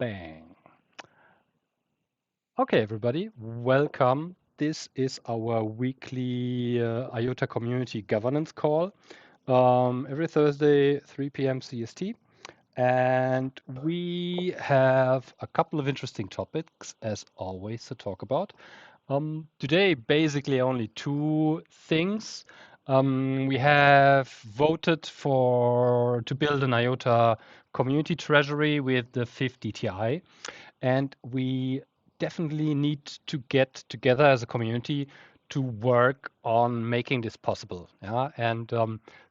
Bang. Okay, everybody, welcome. This is our weekly IOTA Community Governance call every Thursday, 3 p.m. CST. And we have a couple of interesting topics, as always, to talk about. Today, basically only two things. We have voted to build an IOTA community treasury with the 50 Ti, and we definitely need to get together as a community to work on making this possible. Yeah, and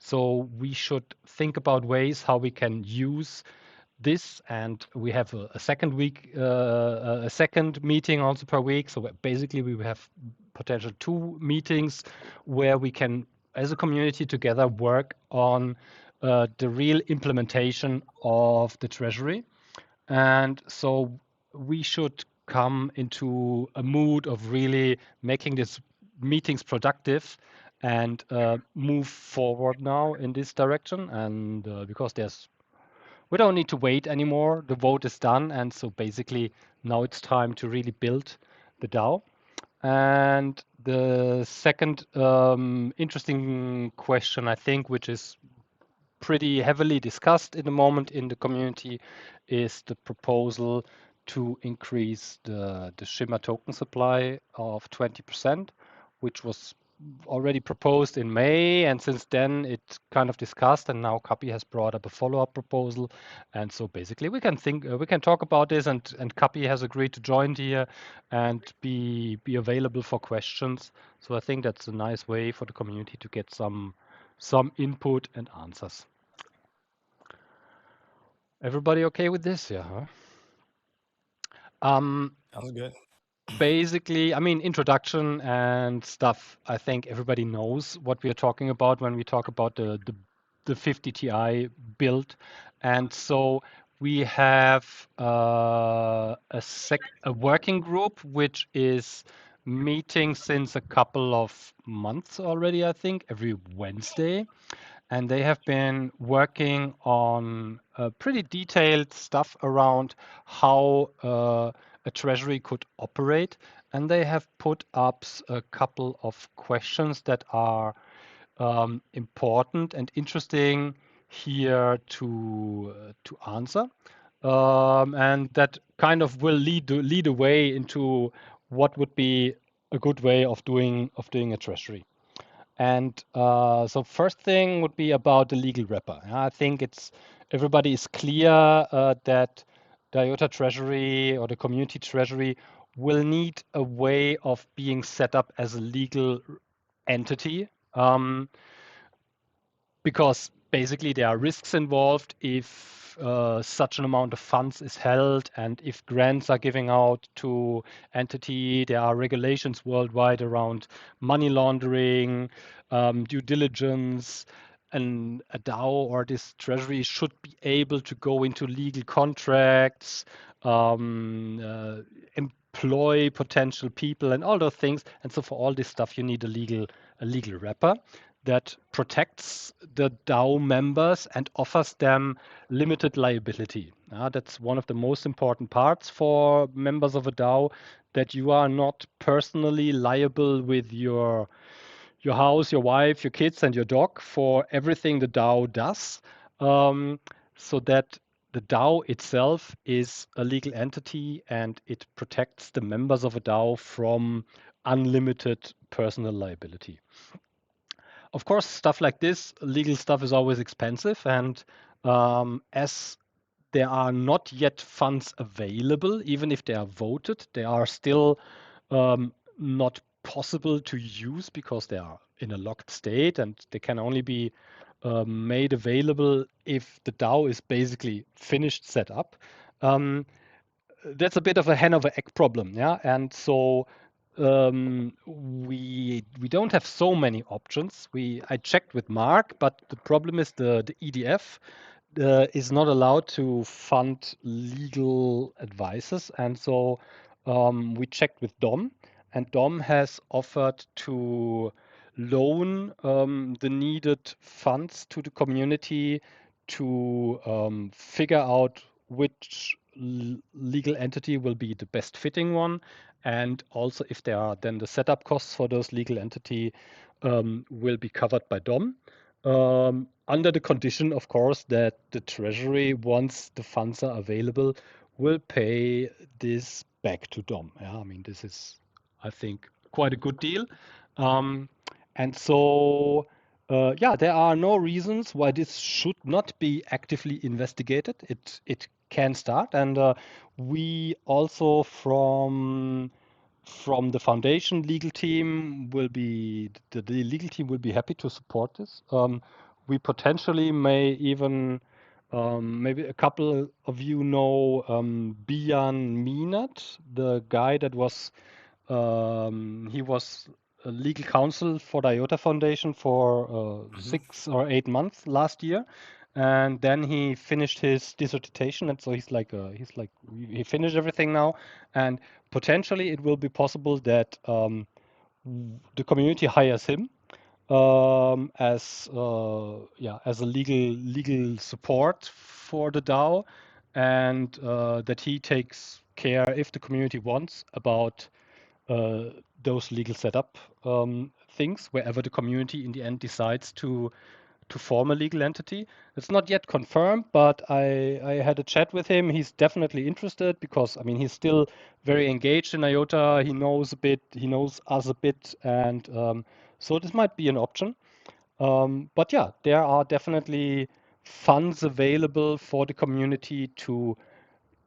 so we should think about ways how we can use this, and we have a second meeting also per week. So basically, we have potential two meetings where we can, as a community, together work on the real implementation of the treasury. And so we should come into a mood of really making these meetings productive and move forward now in this direction. And because we don't need to wait anymore. The vote is done. And so basically now it's time to really build the DAO. And the second interesting question, I think, which is pretty heavily discussed in the moment in the community, is the proposal to increase the Shimmer token supply of 20%, which was already proposed in May, and since then it's kind of discussed, and now Kapi has brought up a follow-up proposal, and so basically we can talk about this, and Kapi has agreed to join here and be available for questions. So I think that's a nice way for the community to get some input and answers. Everybody okay with this? Yeah, huh? Sounds good. Basically, I mean, introduction and stuff, I think everybody knows what we are talking about when we talk about the 50 Ti build. And so we have a working group which is meeting since a couple of months already, I think, every Wednesday. And they have been working on pretty detailed stuff around how a treasury could operate. And they have put up a couple of questions that are important and interesting here to answer. And that kind of will lead the way into what would be a good way of doing a treasury. And so first thing would be about the legal wrapper. I think everybody is clear that the IOTA Treasury or the community treasury will need a way of being set up as a legal entity, because basically there are risks involved if such an amount of funds is held, and if grants are giving out to entity. There are regulations worldwide around money laundering, due diligence, and a DAO or this treasury should be able to go into legal contracts, employ potential people, and all those things. And so for all this stuff, you need a legal wrapper that protects the DAO members and offers them limited liability. That's one of the most important parts for members of a DAO, that you are not personally liable with your house, your wife, your kids, and your dog for everything the DAO does, so that the DAO itself is a legal entity and it protects the members of a DAO from unlimited personal liability. Of course, stuff like this, legal stuff, is always expensive, and as there are not yet funds available, even if they are voted, they are still not possible to use because they are in a locked state, and they can only be made available if the DAO is basically finished, set up. That's a bit of a hen of an egg problem, yeah. And so we don't have so many options. I checked with Mark, but the problem is the EDF is not allowed to fund legal advices, and so we checked with Dom, and Dom has offered to loan the needed funds to the community to figure out which legal entity will be the best fitting one, and also if there are then the setup costs for those legal entity will be covered by DOM, under the condition, of course, that the treasury, once the funds are available, will pay this back to DOM. Yeah, I mean, this is, I think, quite a good deal. Um, and so, yeah, there are no reasons why this should not be actively investigated. It can start, and we also from the foundation legal team will be the legal team will be happy to support this. We potentially may even maybe a couple of you know Bijan Minat, the guy that was he was a legal counsel for the IOTA Foundation for Hmm. 6 or 8 months last year, and then he finished his dissertation, and so he's like he finished everything now, and potentially it will be possible that the community hires him as yeah as a legal support for the DAO, and that he takes care if the community wants about uh, those legal setup things wherever the community in the end decides to form a legal entity. It's not yet confirmed, but I had a chat with him. He's definitely interested because I mean he's still very engaged in IOTA. He knows a bit, he knows us a bit, and so this might be an option. But yeah, there are definitely funds available for the community to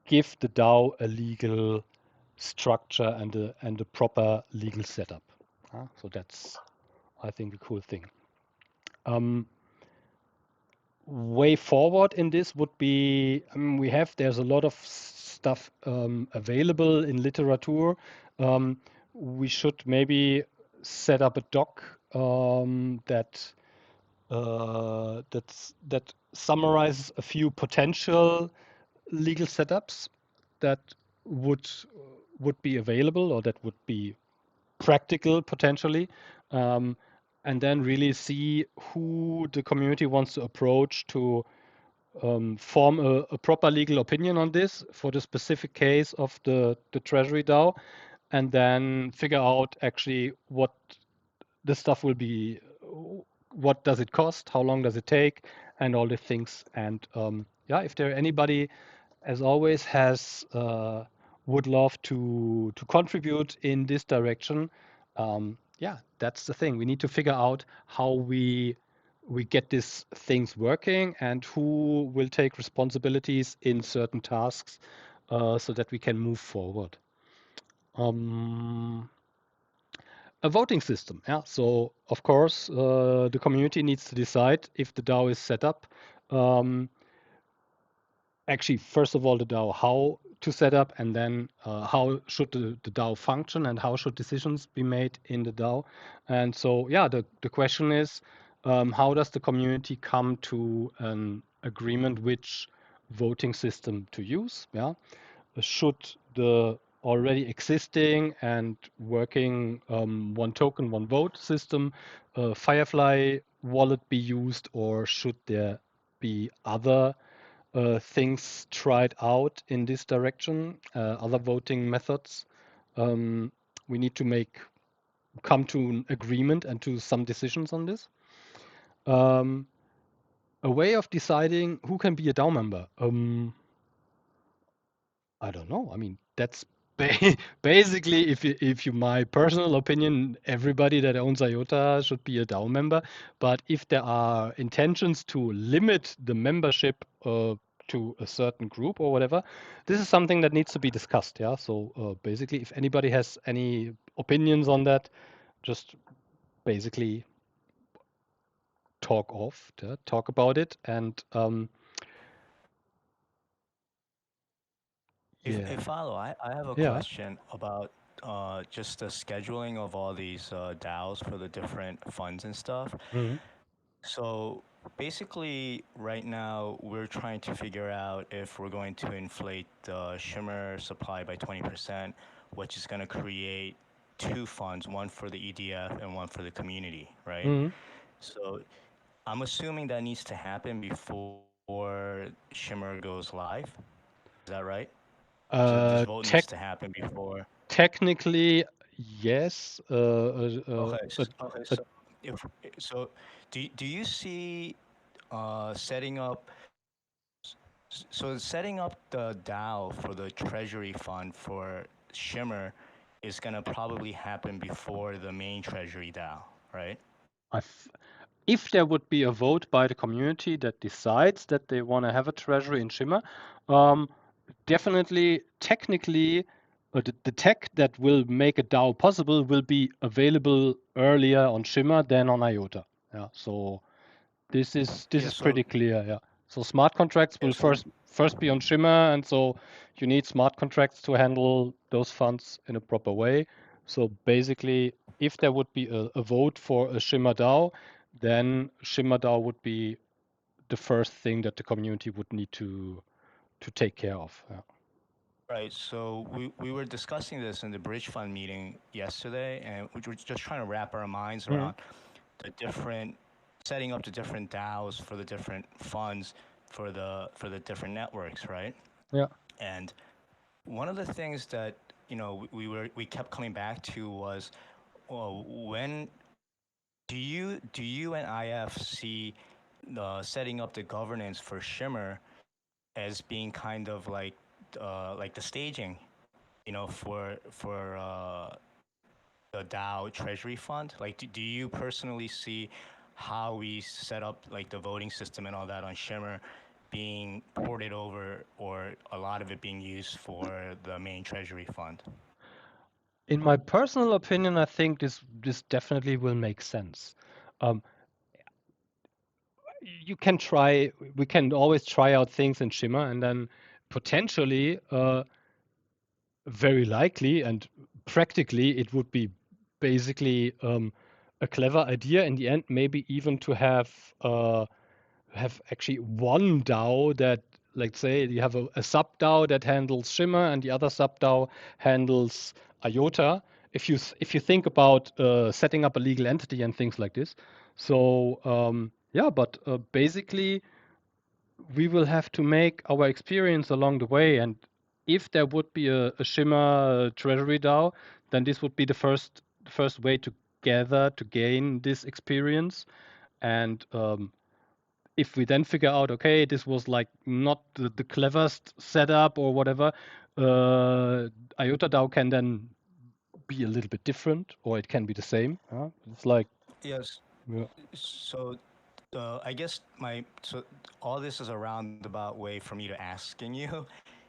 give the DAO a legal structure and a proper legal setup. So that's, I think, a cool thing. Um, Way forward in this would be, I mean, there's a lot of stuff available in literature. Um, we should maybe set up a doc that summarizes a few potential legal setups that would would be available or that would be practical potentially, um, and then really see who the community wants to approach to form a proper legal opinion on this for the specific case of the Treasury DAO, and then figure out actually what this stuff will be, what does it cost, how long does it take, and all the things. And yeah, if there anybody, as always, has would love to contribute in this direction, yeah, that's the thing. We need to figure out how we get these things working and who will take responsibilities in certain tasks so that we can move forward. Um, a voting system. Yeah. So of course, the community needs to decide if the DAO is set up. Um, Actually, first of all, the DAO, how to set up, and then how should the DAO function, and how should decisions be made in the DAO. And so, yeah, the question is, how does the community come to an agreement which voting system to use? Yeah. Should the already existing and working one token, one vote system, Firefly wallet be used, or should there be other things tried out in this direction, other voting methods? Um, we need to come to an agreement and to some decisions on this. Um, a way of deciding who can be a DAO member. I don't know. I mean, that's basically, if you my personal opinion, everybody that owns IOTA should be a DAO member. But if there are intentions to limit the membership to a certain group or whatever, this is something that needs to be discussed. Yeah. So basically, if anybody has any opinions on that, just basically talk about it, and If yeah, follow, I have a yeah. question about just the scheduling of all these DAOs for the different funds and stuff. Mhm. So basically, right now we're trying to figure out if we're going to inflate the shimmer supply by 20%, which is going to create two funds, one for the EDF and one for the community, right? Mhm. So I'm assuming that needs to happen before shimmer goes live. Is that right? So this Uh, vote needs tech to happen before. Technically, yes. Okay. Uh, Okay. uh, If so, do you see setting up setting up the DAO for the Treasury Fund for Shimmer is gonna probably happen before the main Treasury DAO, right? I f- if there would be a vote by the community that decides that they want to have a treasury in Shimmer, um, definitely, technically, the tech that will make a DAO possible will be available earlier on Shimmer than on IOTA. Yeah, so this Yeah. is pretty clear. Yeah, so smart contracts Yeah. will first be on Shimmer, and so you need smart contracts to handle those funds in a proper way. So basically, if there would be a vote for a Shimmer DAO, then Shimmer DAO would be the first thing that the community would need to take care of. Yeah. Right. So we were discussing this in the Bridge Fund meeting yesterday, and we were just trying to wrap our minds Mhm. around the different setting up the different DAOs for the different funds for the different networks, right? Yeah. And one of the things that we kept coming back to was, well, when do you and IF see the setting up the governance for Shimmer as being kind of like the staging, for the DAO Treasury Fund? Like, do you personally see how we set up like the voting system and all that on Shimmer being ported over, or a lot of it being used for the main Treasury Fund? In my personal opinion, I think this definitely will make sense. Um, you can try. We can always try out things in Shimmer, and then potentially, very likely and practically, it would be basically a clever idea in the end. Maybe even to have actually one DAO that, let's say, you have a sub DAO that handles Shimmer and the other sub DAO handles IOTA. If you think about setting up a legal entity and things like this, so yeah, but basically we will have to make our experience along the way. And if there would be a Shimmer Treasury DAO, then this would be the first way to gather to gain this experience. And if we then figure out, okay, this was like not the cleverest setup or whatever, IOTA DAO can then be a little bit different, or it can be the same. It's like, Yes. yeah, So, I guess all this is a roundabout way for me to asking you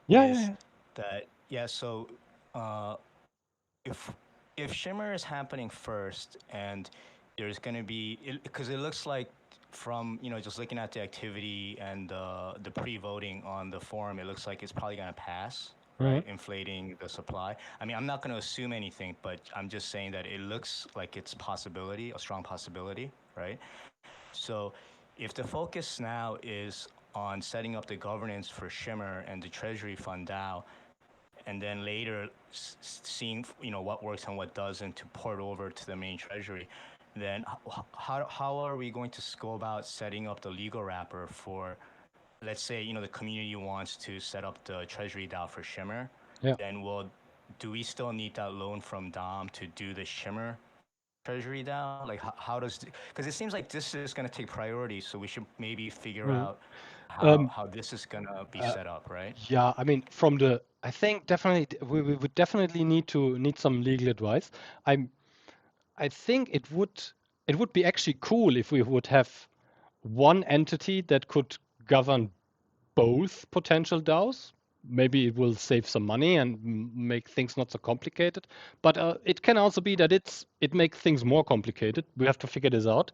yeah, is yeah, that, yeah. So, uh, if Shimmer is happening first, and there's going to be, because it looks like from just looking at the activity and the pre-voting on the forum, it looks like it's probably going to pass, yeah. right? Inflating the supply. I mean, I'm not going to assume anything, but I'm just saying that it looks like it's possibility, a strong possibility, right? So if the focus now is on setting up the governance for Shimmer and the Treasury Fund DAO, and then later seeing what works and what doesn't to port over to the main Treasury, then how are we going to go about setting up the legal wrapper for, let's say, the community wants to set up the Treasury DAO for Shimmer, Yeah. then do we still need that loan from Dom to do the Shimmer Treasury DAO? Like, how does, because it seems like this is going to take priority, so we should maybe figure Mhm. out Um, how this is going to be uh, set up, right? yeah, I mean, I think definitely we would definitely need some legal advice. I'm, I think it would be actually cool if we would have one entity that could govern both potential DAOs. Maybe it will save some money and make things not so complicated. But it can also be that it makes things more complicated. We have to figure this out.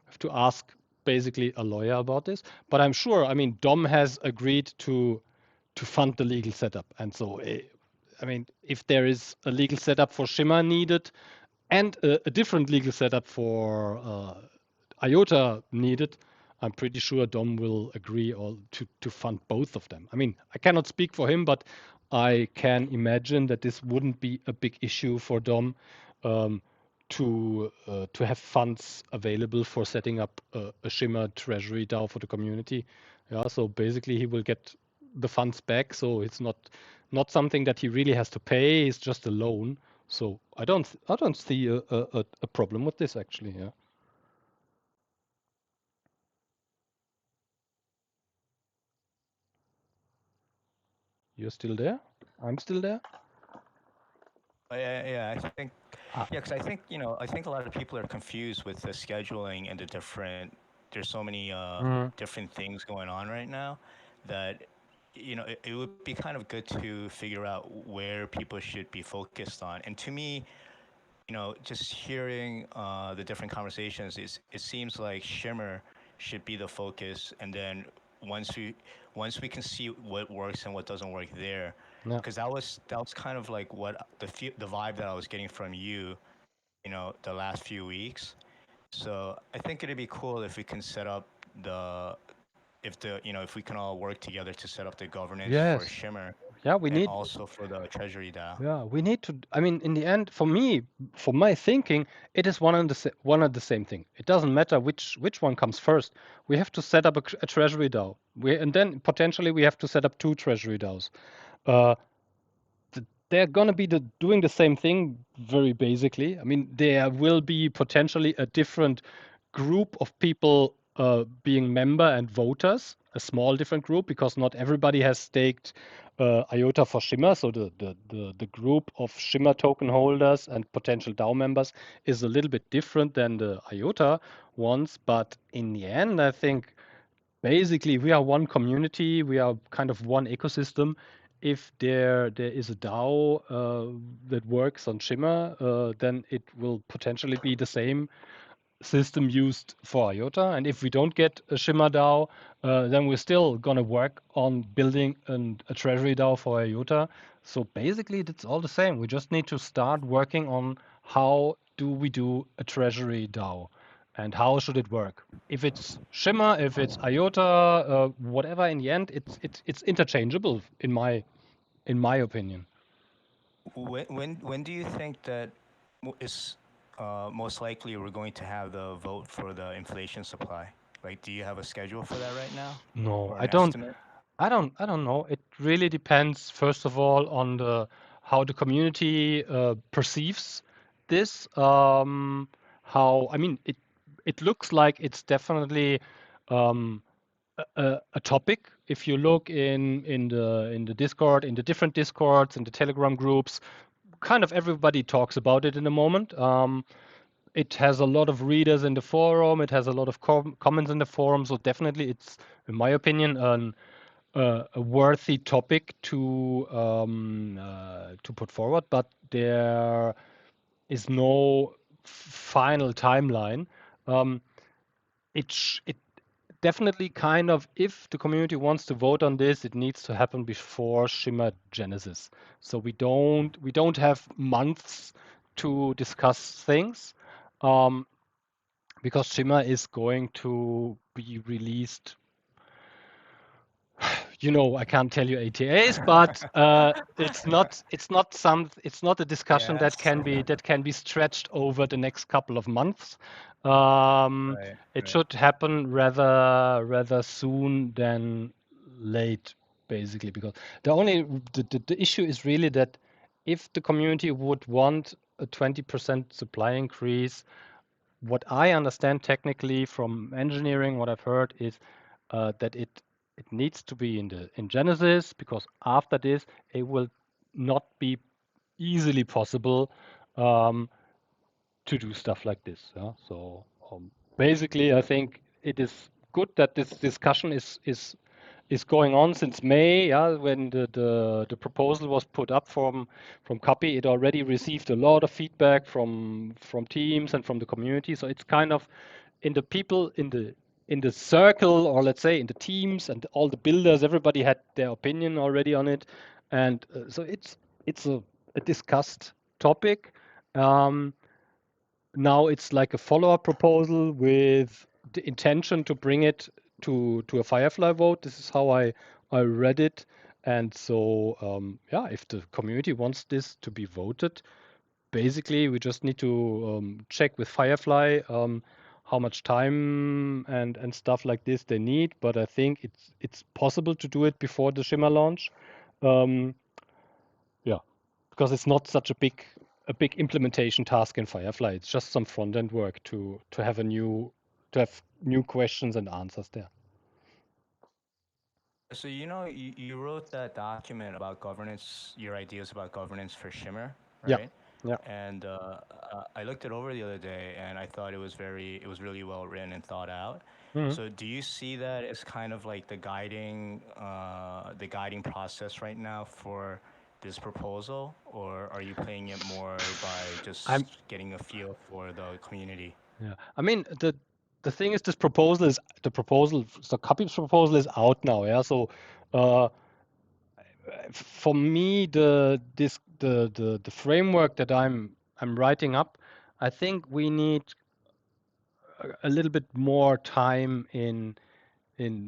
We have to ask basically a lawyer about this. But I'm sure, I mean, Dom has agreed to fund the legal setup, and so I mean, if there is a legal setup for Shimmer needed and a different legal setup for IOTA needed, I'm pretty sure Dom will agree all to fund both of them. I mean, I cannot speak for him, but I can imagine that this wouldn't be a big issue for Dom um, to have funds available for setting up a Shimmer Treasury DAO for the community. Yeah, so basically he will get the funds back, so it's not something that he really has to pay. It's just a loan. So I don't see a problem with this actually. Yeah, you're still there. I'm still there. Yeah, I think, Ah, yeah, because I think, I think a lot of people are confused with the scheduling and the different, there's so many mm, different things going on right now that, it would be kind of good to figure out where people should be focused on. And to me, just hearing the different conversations, it seems like Shimmer should be the focus, and then once we once we can see what works and what doesn't work there, yeah. because that was kind of like what the vibe that I was getting from you, the last few weeks. So I think it'd be cool if we can set up the if we can all work together to set up the governance for Yes. Shimmer Yeah, we and need. also for the Treasury DAO. Yeah, we need to. I mean, in the end, for me, for my thinking, it is one and the same thing. It doesn't matter which one comes first. We have to set up a treasury DAO. And then potentially we have to set up two treasury DAOs. Uh, they're gonna be doing the same thing very basically. I mean, there will be potentially a different group of people being member and voters, a small different group, because not everybody has staked IOTA for Shimmer. So the group of Shimmer token holders and potential DAO members is a little bit different than the IOTA ones. But in the end, I think basically we are one community, we are kind of one ecosystem. If there is a DAO that works on Shimmer, then it will potentially be the same system used for IOTA. And if we don't get a Shimmer DAO, then we're still gonna work on building a treasury DAO for IOTA. So basically, it's all the same. We just need to start working on how do we do a treasury DAO and how should it work. If it's Shimmer, if it's IOTA, whatever. In the end, it's interchangeable in my opinion. When do you think that is most likely we're going to have the vote for the inflation supply? Like, do you have a schedule for that right now, No, or I an don't. estimate? I don't know. It really depends, first of all, on the how the community perceives this. How I mean, it looks like it's definitely um, a topic. If you look in the Discord, in the different Discords, in the Telegram groups, kind of everybody talks about it in the moment. It has a lot of readers in the forum. It has a lot of comments in the forum. So definitely, it's, in my opinion, a worthy topic to put forward. But there is no final timeline. Um, it definitely kind of, if the community wants to vote on this, it needs to happen before Shimmer Genesis. So we don't have months to discuss things. Um, because Shimmer is going to be released. I can't tell you ATAs, but it's not a discussion that Yes. can be stretched over the next couple of months. Um, Right. it Right. should happen rather soon than late, basically, because the issue is really that if the community would want a 20% supply increase, what I understand technically from engineering, what I've heard is that it needs to be in Genesis, because after this it will not be easily possible um, to do stuff like this. Yeah? So basically, I think it is good that this discussion is going on since May. Yeah, when the proposal was put up from Copy, it already received a lot of feedback from teams and from the community. So it's kind of in the people in the circle, or let's say in the teams and all the builders. Everybody had their opinion already on it, and so it's a discussed topic. Um, Now it's like a follow-up proposal with the intention to bring it to a Firefly vote. This is how I read it. And so, yeah, if the community wants this to be voted, basically we just need to check with Firefly how much time and stuff like this they need, but I think it's possible to do it before the Shimmer launch. Um, yeah, because it's not such a big implementation task in Firefly. It's just some front end work to have new questions and answers there. So you wrote that document about governance, your ideas about governance for Shimmer, Yeah, right? yeah. And I looked it over the other day, and I thought it was really well written and thought out. Mhm. So do you see that as kind of like the guiding process right now for this proposal, or are you playing it more by I'm just getting a feel for the community? Yeah. I mean, the thing is, so Copy's proposal is out now. Yeah. So, uh, for me, the framework that I'm writing up, I think we need a little bit more time in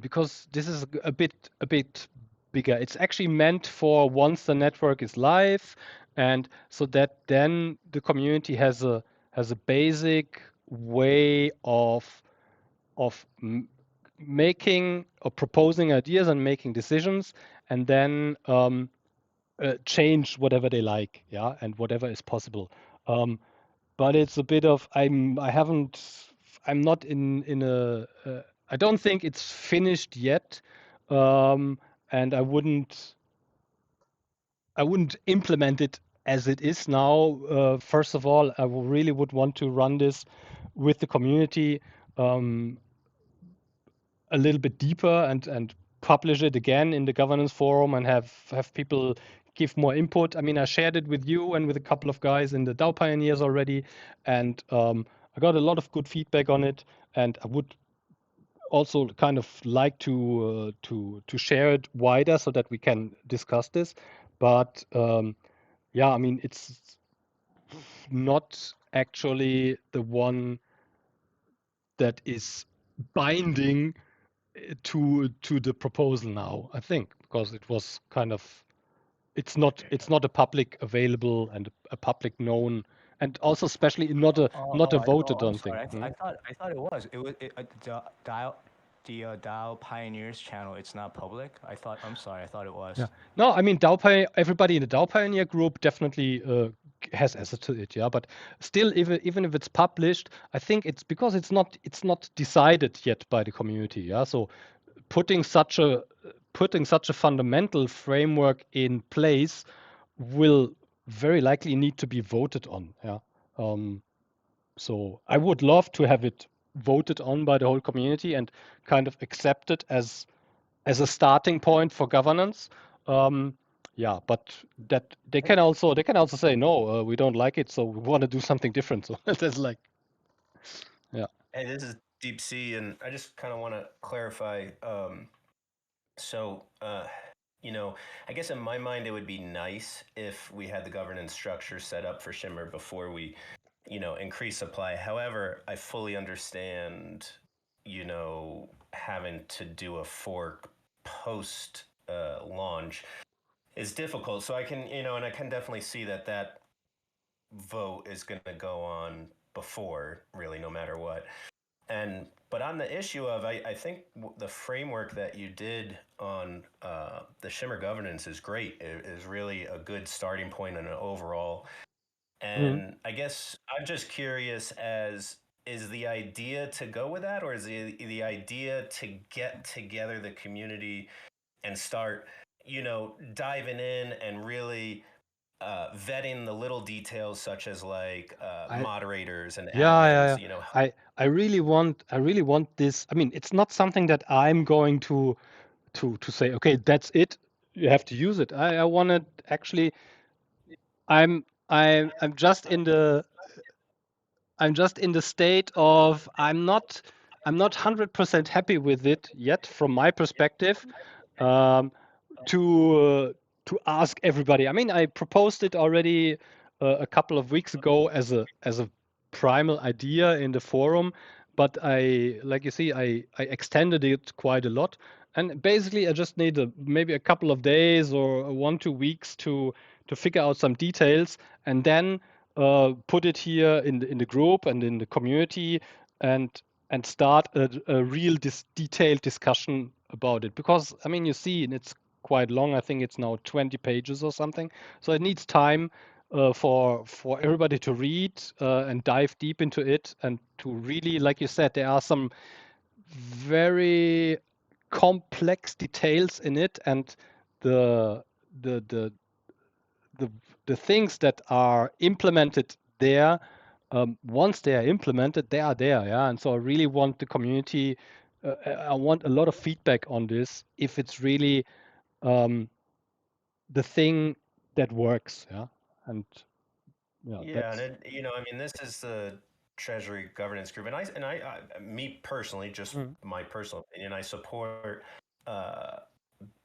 because this is a bit bigger. It's actually meant for once the network is live, and so that then the community has a basic way of making or proposing ideas and making decisions, and then change whatever they like, yeah, and whatever is possible. Um, but it's a bit of I'm not in a I don't think it's finished yet, um, and I wouldn't implement it as it is now. First of all, I really would want to run this with the community um, a little bit deeper and publish it again in the governance forum and have people give more input. I mean, I shared it with you and with a couple of guys in the DAO Pioneers already, and I got a lot of good feedback on it. And I would also kind of like to share it wider so that we can discuss this. But yeah, I mean, it's not actually the one that is binding to the proposal now, I think, because it was kind of it's not a public available and a public known, and also especially not a voted I'm on thing. sorry. Hmm? I thought it was. It was the DAO Pioneers channel. It's not public. I'm sorry. I thought it Yeah. was. No, I mean everybody in the DAO Pioneer group definitely has access to it, yeah. But still, even if it's published, I think it's because it's not decided yet by the community, yeah. So putting such a putting such a fundamental framework in place will very likely need to be voted on, yeah. Um, so I would love to have it voted on by the whole community and kind of accepted as a starting point for governance. Um, yeah, but that they can also say no, we don't like it, so we want to do something different. So there's like, yeah. Hey, this is Deep Sea, and I just kind of want to clarify. So, I guess in my mind, it would be nice if we had the governance structure set up for Shimmer before we, increase supply. However, I fully understand, having to do a fork post launch is difficult. So I can, and I can definitely see that vote is going to go on before, really, no matter what. But on the issue of, I think the framework that you did on the Shimmer governance is great. It is really a good starting point and an overall. Mhm. And I guess I'm just curious, as is the idea to go with that, or is the idea to get together the community and start, diving in and really vetting the little details, such as like I moderators and Yeah, yeah, admins, yeah. I really want this. I mean, it's not something that I'm going to say, okay, that's it. You have to use it. I want to actually. I'm just in the state of I'm not 100% happy with it yet from my perspective. Um, to ask everybody. I mean, I proposed it already a couple of weeks ago as a primal idea in the forum, but like you see, I extended it quite a lot. And basically, I just need maybe a couple of days or 1 2 weeks to figure out some details, and then put it here in the group and in the community, and and start a real detailed discussion about it. Because I mean, you see, and it's quite long. I think it's now 20 pages or something. So it needs time for everybody to read and dive deep into it, and to really, like you said, there are some very complex details in it, and the the the the, the things that are implemented there, once they are implemented, they are there, yeah. And so I really want the community, I want a lot of feedback on this, if it's really um, the thing that works, yeah. And yeah, Yeah, and that's I mean, this is the Treasury Governance Group, me personally, just mm, my personal opinion, I support uh,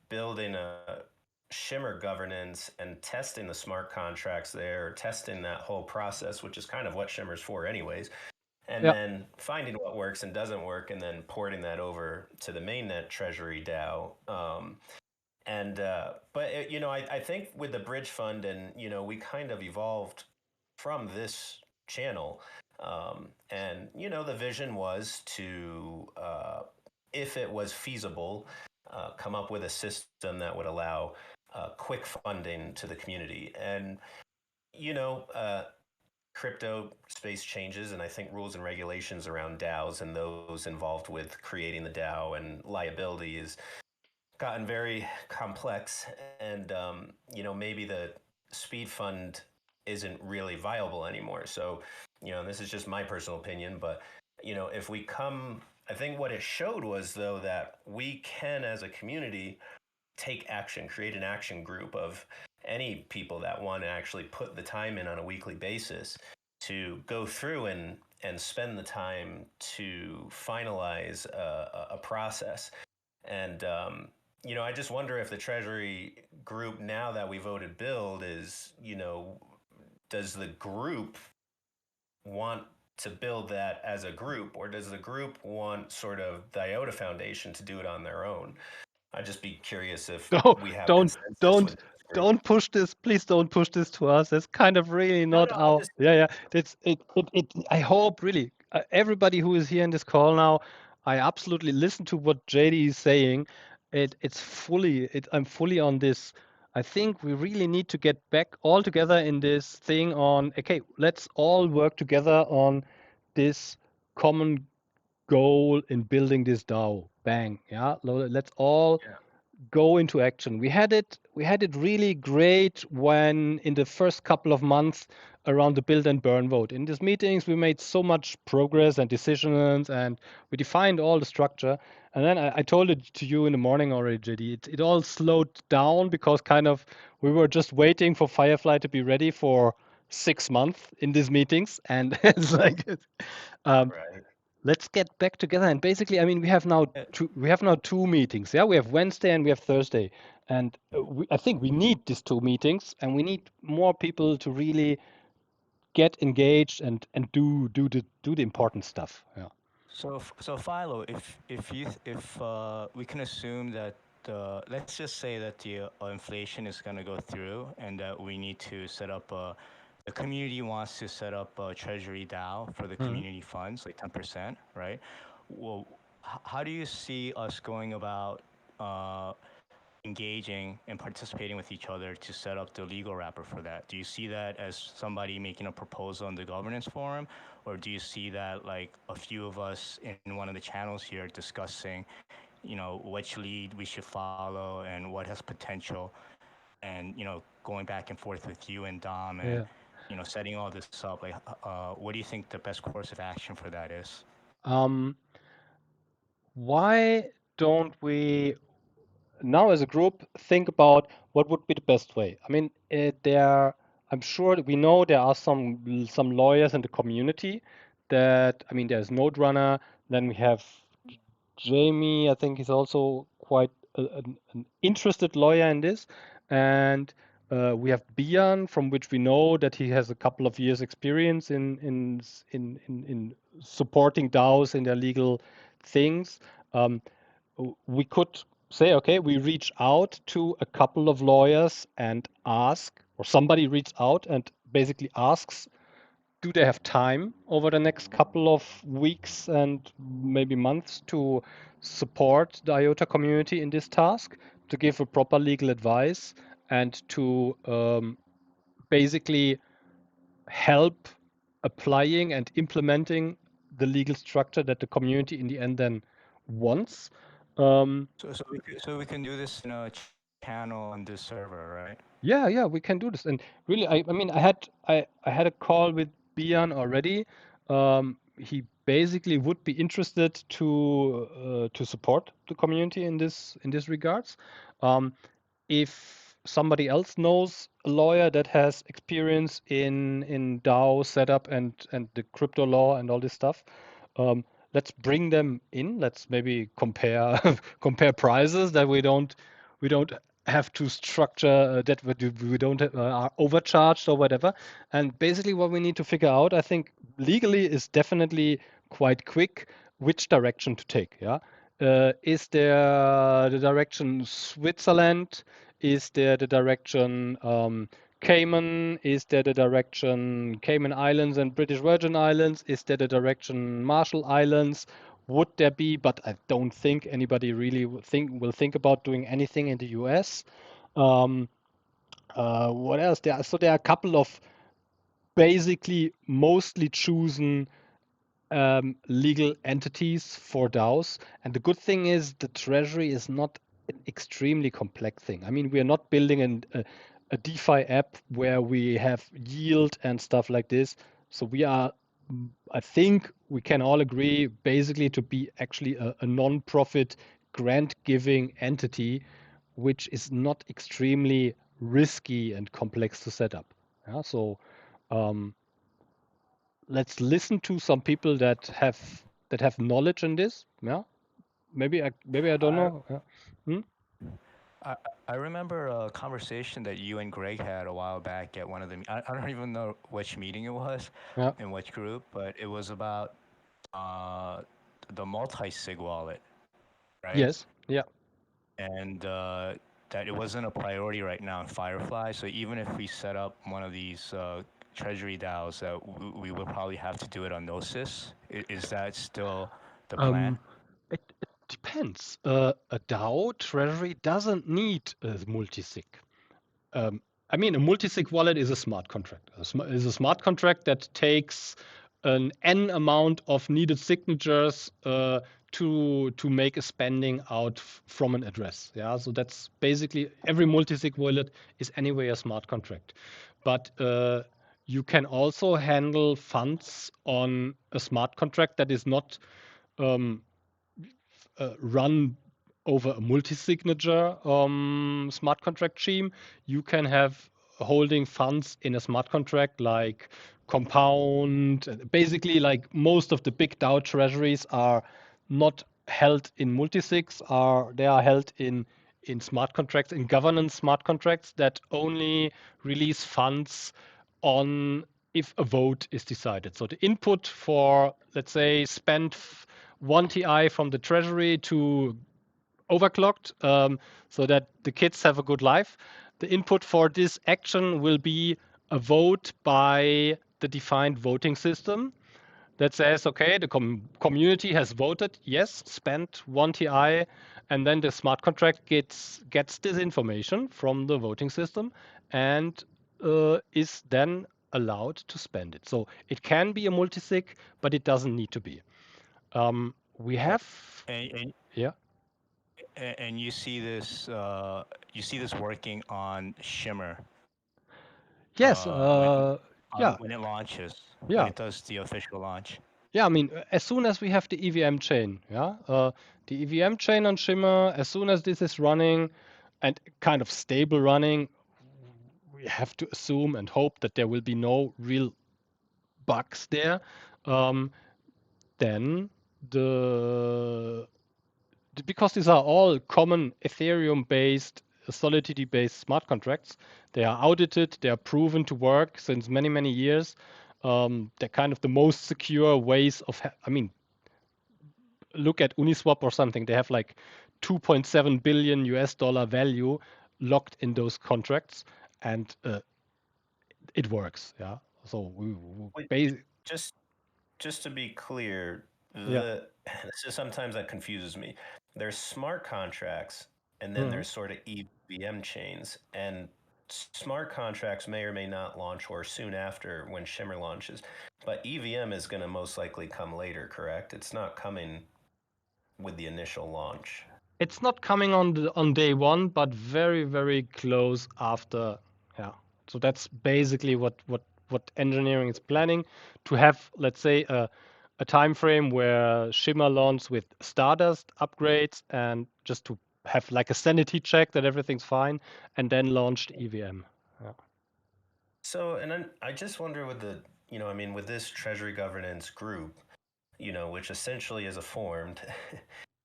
building a shimmer governance and testing the smart contracts there, testing that whole process, which is kind of what shimmer's for, anyways, and yeah. then finding what works and doesn't work, and then porting that over to the mainnet Treasury DAO. I think with the bridge fund, and we kind of evolved from this channel, and the vision was to, if it was feasible, come up with a system that would allow quick funding to the community. And you know, uh, crypto space changes, and I think rules and regulations around DAOs and those involved with creating the DAO and liability is gotten very complex, and maybe the speed fund isn't really viable anymore. So this is just my personal opinion, but if we come, I think what it showed was, though, that we can, as a community, take action, create an action group of any people that want to actually put the time in on a weekly basis to go through and spend the time to finalize a process. And I just wonder if the Treasury group, now that we voted build, is, does the group want to build that as a group, or does the group want sort of the IOTA Foundation to do it on their own? I'd just be curious if No, we have don't, consensus with don't, this group. don't push this. Please don't push this to us. It's kind of really No, not no, I'm our. just Yeah, yeah. It's it. I hope really everybody who is here in this call now, I absolutely listen to what JD is saying. It's fully. I'm fully on this. I think we really need to get back all together in this thing on. Okay, let's all work together on this common goal in building this DAO. Bang. Yeah. Let's all yeah. go into action. We had it really great when, in the first couple of months around the build and burn vote. In these meetings, we made so much progress and decisions, and we defined all the structure. And then I told it to you in the morning already, JD. It all slowed down because kind of we were just waiting for Firefly to be ready for 6 months in these meetings, and it's like um, Right. let's get back together. And basically, I mean, we have now two meetings. Yeah, we have Wednesday and we have Thursday, and I think we need these two meetings, and we need more people to really get engaged and do the important stuff. Yeah. So Philo, if we can assume that let's just say that the inflation is going to go through, and that we need to set up the community wants to set up a treasury DAO for the Mhm. community funds, like 10%, right? Well, how do you see us going about engaging and participating with each other to set up the legal wrapper for that? Do you see that as somebody making a proposal in the governance forum, or do you see that like a few of us in one of the channels here discussing, which lead we should follow and what has potential, and going back and forth with you and Dom, and Yeah. setting all this up? Like, what do you think the best course of action for that is? Um, why don't we now, as a group, think about what would be the best way? I mean, I'm sure that we know there are some lawyers in the community that, I mean, there's Node Runner, then we have Jamie, I think he's also quite an interested lawyer in this. And we have Bian, from which we know that he has a couple of years experience in supporting DAOs in their legal things. Um, we could say, okay, we reach out to a couple of lawyers and ask, or somebody reach out and basically asks, do they have time over the next couple of weeks and maybe months to support the IOTA community in this task, to give a proper legal advice, and to basically help applying and implementing the legal structure that the community in the end then wants. So we can do this in a channel on this server, right? Yeah, we can do this. And really, I mean, I had a call with Bian already. He basically would be interested to support the community in this regards. If somebody else knows a lawyer that has experience in DAO setup and the crypto law and all this stuff, um, let's bring them in. Let's maybe compare compare prices that we don't have to structure that we don't are overcharged or whatever. And basically, what we need to figure out, I think, legally is definitely quite quick which direction to take. Yeah. Is there the direction Switzerland? Is there the direction Cayman? Is there the direction Cayman Islands and British Virgin Islands? Is there the direction Marshall Islands? Would there be? But I don't think anybody really will think about doing anything in the US. Um, what else? There are a couple of basically mostly chosen legal entities for DAOs. And the good thing is the treasury is not an extremely complex thing. I mean, we are not building a DeFi app where we have yield and stuff like this. So we are, I think we can all agree, basically to be actually a non-profit grant-giving entity, which is not extremely risky and complex to set up. Yeah, so um, let's listen to some people that have knowledge in this. Yeah, maybe I don't I know. Yeah. Hmm? I, I remember a conversation that you and Greg had a while back at one of the. I don't even know which meeting it was, Yeah. in which group, but it was about uh, the multi-sig wallet, right? Yes. Yeah. And that it wasn't a priority right now in Firefly. So even if we set up one of these treasury DAOs, that we would probably have to do it on Gnosis. Is that still the plan? Um, it depends. A DAO treasury doesn't need a multi-sig. I mean, a multi-sig wallet is a smart contract. Is a smart contract that takes an n amount of needed signatures to make a spending out from an address. Yeah, so that's basically every multi-sig wallet is anyway a smart contract. But you can also handle funds on a smart contract that is not um, run over a multi-signature smart contract scheme. You can have holding funds in a smart contract like Compound. Basically, like most of the big DAO treasuries are not held in multisigs, they are held in smart contracts, in governance smart contracts that only release funds on if a vote is decided. So the input for, let's say, spend 1 TI from the treasury to overclocked so that the kids have a good life. The input for this action will be a vote by the defined voting system that says, okay, the community has voted, yes, spent 1 TI, and then the smart contract gets this information from the voting system and is then allowed to spend it. So it can be a multisig, but it doesn't need to be. We A- have, And, yeah, and you see this working on Shimmer yes, yeah, when it launches, when yeah. it does the official launch. Yeah, I mean, as soon as we have the EVM chain, yeah, the EVM chain on Shimmer, as soon as this is running and kind of stable running, we have to assume and hope that there will be no real bugs there. Um, then the because these are all common Ethereum-based, Solidity-based smart contracts, they are audited, they are proven to work since many, many years. They're kind of the most secure ways of, I mean, look at Uniswap or something. They have like 2.7 billion US dollar value locked in those contracts, and it works. Yeah. So Wait, just to be clear, yeah. this is sometimes that confuses me. There's smart contracts, and then Mhm. there's sort of EVM chains, and smart contracts may or may not launch or soon after when Shimmer launches. But EVM is going to most likely come later, correct? It's not coming with the initial launch. It's not coming on day one, but very, very close after. Yeah. So that's basically what engineering is planning to have, let's say, a time frame where Shimmer launches with Stardust upgrades and just to have like a sanity check that everything's fine, and then launched EVM. Yeah. So, and then I just wonder with the, I mean, with this Treasury governance group, which essentially is formed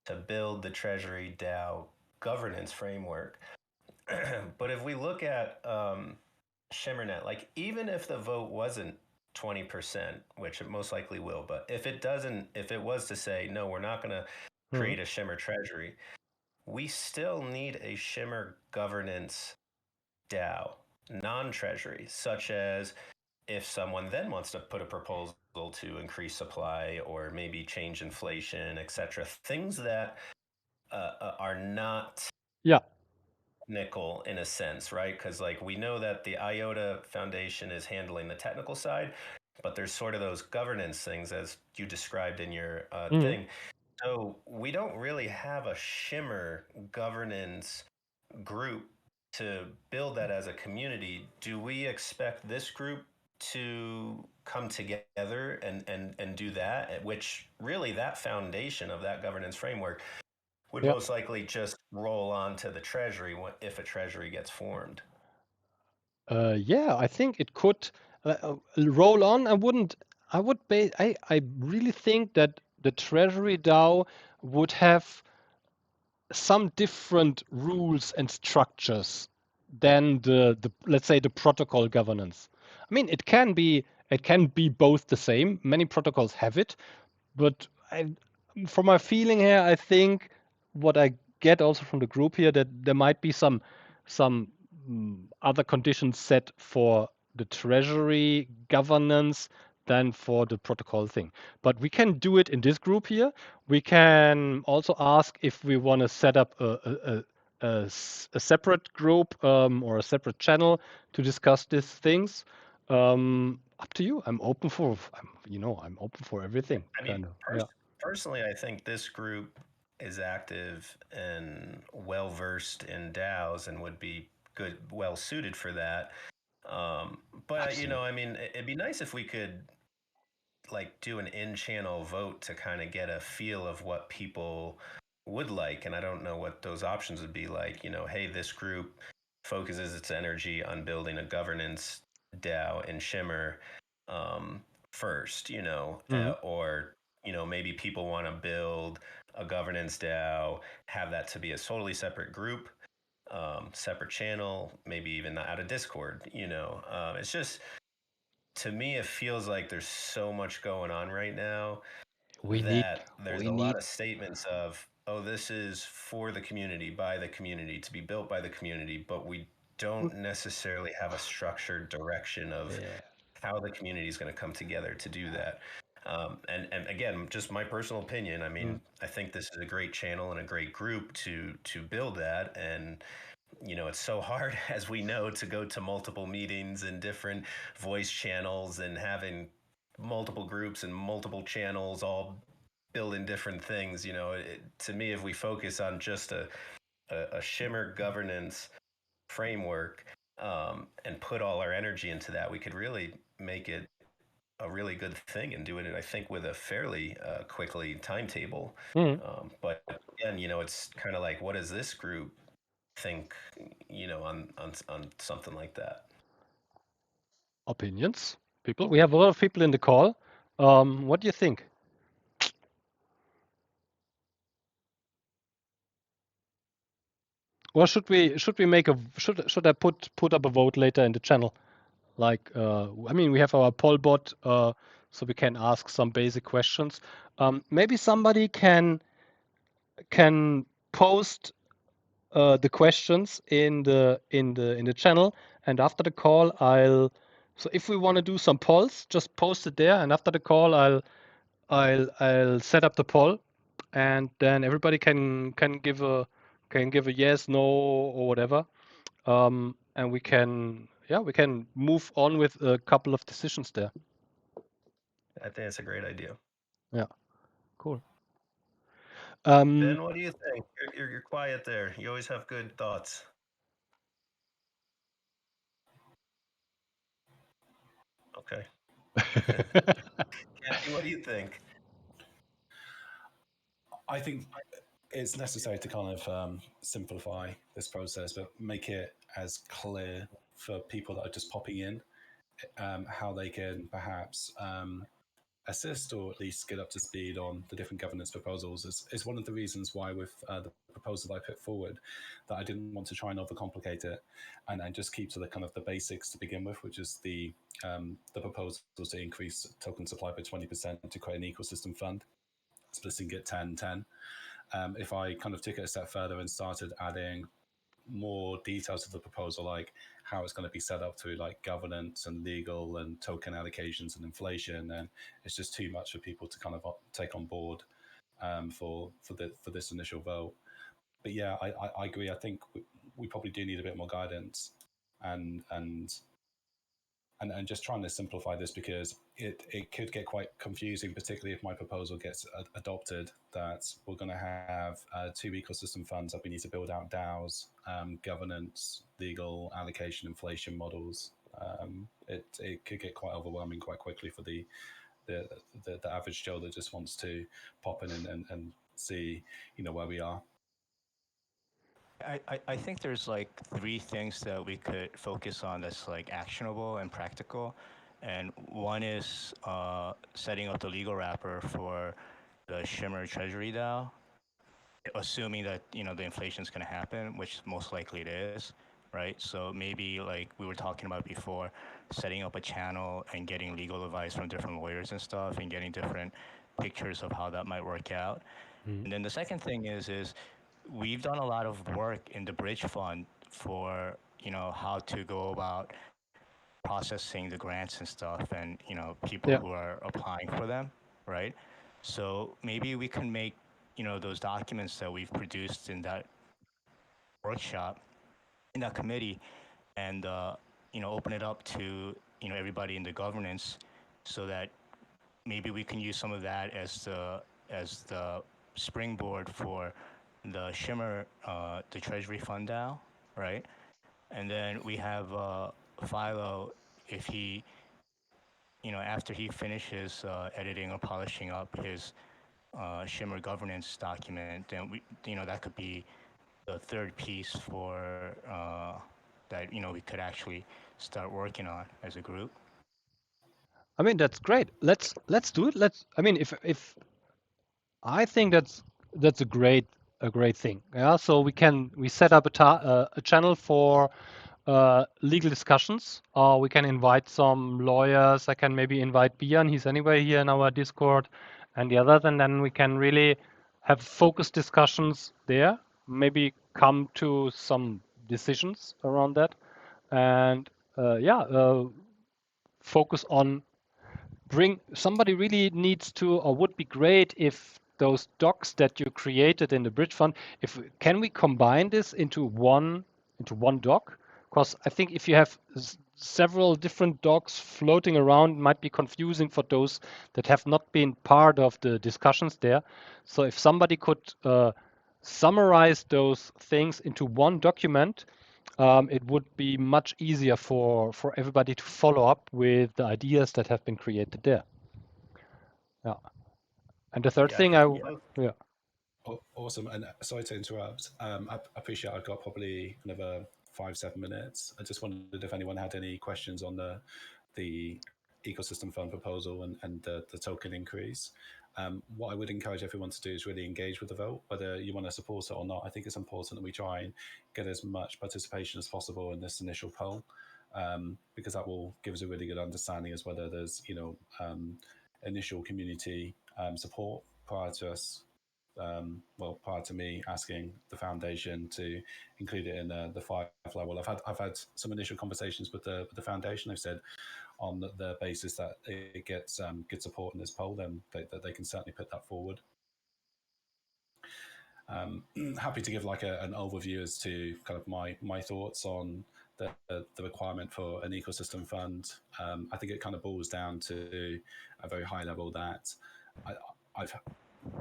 to build the Treasury DAO governance framework. But if we look at ShimmerNet, like even if the vote wasn't 20%, which it most likely will, but if it was to say, no, we're not going to create a Shimmer Treasury, we still need a Shimmer governance DAO, non-Treasury, such as if someone then wants to put a proposal to increase supply or maybe change inflation, etc., things that are not Yeah. technical in a sense, right? Because like we know that the IOTA Foundation is handling the technical side, but there's sort of those governance things as you described in your Mhm. thing. So we don't really have a Shimmer governance group to build that as a community. Do we expect this group to come together and do that? Which really that foundation of that governance framework would Yeah. most likely just roll on to the treasury if a treasury gets formed. Yeah, I think it could roll on. I would. I really think that the Treasury DAO would have some different rules and structures than the let's say the protocol governance. I mean, it can be both the same. Many protocols have it, but from my feeling here, I think what I get also from the group here that there might be some other conditions set for the treasury governance than for the protocol thing. But we can do it in this group here. We can also ask if we want to set up a separate group or a separate channel to discuss these things. Up to you. I'm open for everything. I mean, Kind of. Yeah. personally, I think this group is active and well versed in DAOs and would be well suited for that. But Absolutely. I mean, it'd be nice if we could like do an in-channel vote to kind of get a feel of what people would like. And I don't know what those options would be like. Hey, this group focuses its energy on building a governance DAO in Shimmer first, Mhm. or maybe people want to build a governance DAO, have that to be a totally separate group, separate channel, maybe even out of Discord. It's just to me, it feels like there's so much going on right now We need that there's we a lot need of statements of, oh, this is for the community, by the community, to be built by the community, but we don't necessarily have a structured direction of yeah. how the community is going to come together to do that. And again, just my personal opinion. I Mm. mean, I think this is a great channel and a great group to build that. And it's so hard, as we know, to go to multiple meetings and different voice channels and having multiple groups and multiple channels all building different things. To me, if we focus on just a Shimmer governance framework and put all our energy into that, we could really make it a really good thing and do it, I think, with a fairly quickly timetable. Mm. But again, it's kind of like, what does this group think, on something like that? Opinions, people. We have a lot of people in the call. What do you think? Or should we make a should I put up a vote later in the channel? Like I mean, we have our poll bot, so we can ask some basic questions. Maybe somebody can post the questions in the channel, and after the call, I'll So if we want to do some polls, just post it there, and after the call, I'll set up the poll, and then everybody can give a yes, no, or whatever, and we can move on with a couple of decisions there. I think it's a great idea. Yeah, cool. Ben, what do you think? You're quiet there. You always have good thoughts. Okay. Kathy, what do you think? I think it's necessary to kind of simplify this process, but make it as clear for people that are just popping in how they can perhaps assist or at least get up to speed on the different governance proposals is one of the reasons why with the proposal I put forward that I didn't want to try and overcomplicate it and just keep to the kind of the basics to begin with, which is the proposals to increase token supply by 20% to create an ecosystem fund, splitting it 10-10. If I kind of took it a step further and started adding more details of the proposal, like how it's going to be set up through like governance and legal and token allocations and inflation, and it's just too much for people to kind of take on board for this initial vote. But yeah, I agree. I think we probably do need a bit more guidance and and and just trying to simplify this because it could get quite confusing, particularly if my proposal gets adopted, that we're going to have two ecosystem funds that we need to build out DAOs, governance, legal, allocation, inflation models. It could get quite overwhelming quite quickly for the, the average Joe that just wants to pop in and see, where we are. I think there's like three things that we could focus on that's like actionable and practical. And one is setting up the legal wrapper for the Shimmer Treasury DAO, assuming that the inflation is going to happen, which most likely it is, right? So maybe like we were talking about before, setting up a channel and getting legal advice from different lawyers and stuff, and getting different pictures of how that might work out. Mhm. And then the second thing is we've done a lot of work in the bridge fund for how to go about processing the grants and stuff, and people Yeah. who are applying for them, right? So maybe we can make those documents that we've produced in that workshop, in that committee, and open it up to everybody in the governance, so that maybe we can use some of that as the springboard for the Shimmer, the Treasury Fund DAO, right? And then we have Philo, if he, after he finishes editing or polishing up his Shimmer governance document, then that could be the third piece for that we could actually start working on as a group. I mean, that's great. Let's do it. I mean, if I think that's a great thing. Yeah. So we set up a channel for legal discussions. We can invite some lawyers. I can maybe invite Björn. He's anyway here in our Discord, and the others, and then we can really have focused discussions there. Maybe come to some decisions around that, and focus on bring somebody really needs to or would be great if those docs that you created in the bridge fund, if can we combine this into one doc, because I think if you have several different docs floating around, it might be confusing for those that have not been part of the discussions there. So if somebody could summarize those things into one document, it would be much easier for everybody to follow up with the ideas that have been created there. Yeah. And the third Yeah, I thing think yeah. Awesome. And sorry to interrupt. I appreciate I've got probably another 5-7 minutes. I just wondered if anyone had any questions on the ecosystem fund proposal and the token increase. What I would encourage everyone to do is really engage with the vote, whether you want to support it or not. I think it's important that we try and get as much participation as possible in this initial poll, because that will give us a really good understanding as whether there's initial community support prior to us prior to me asking the foundation to include it in the five level. I've had some initial conversations with the foundation. They've said on the basis that it gets good support in this poll, then they can certainly put that forward. Happy to give like an overview as to kind of my thoughts on the requirement for an ecosystem fund. I think it kind of boils down to a very high level that I've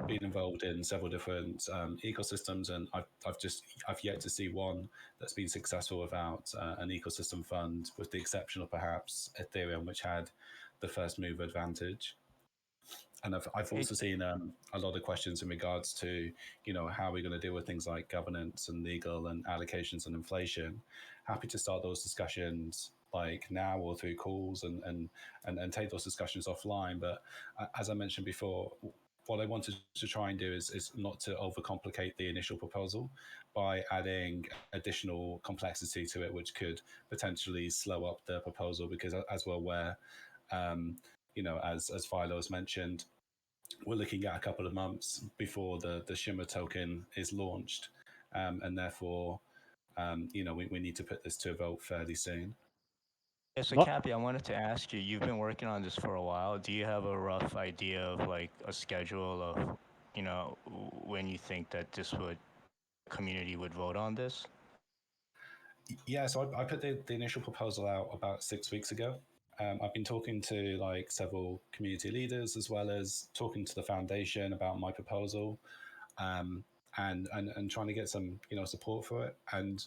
been involved in several different ecosystems, and I've yet to see one that's been successful without an ecosystem fund, with the exception of perhaps Ethereum, which had the first mover advantage. And I've also seen a lot of questions in regards to, how we're going to deal with things like governance and legal and allocations and inflation. Happy to start those discussions like now or through calls and take those discussions offline. But as I mentioned before, what I wanted to try and do is not to overcomplicate the initial proposal by adding additional complexity to it, which could potentially slow up the proposal, because as we're aware, as Philo has mentioned, we're looking at a couple of months before the Shimmer token is launched, and therefore, we need to put this to a vote fairly soon. Yeah, so Not Cappy, I wanted to ask you, you've been working on this for a while. Do you have a rough idea of like a schedule of, when you think that community would vote on this? Yeah, so I put the initial proposal out about 6 weeks ago. I've been talking to like several community leaders, as well as talking to the foundation about my proposal, and trying to get some support for it. And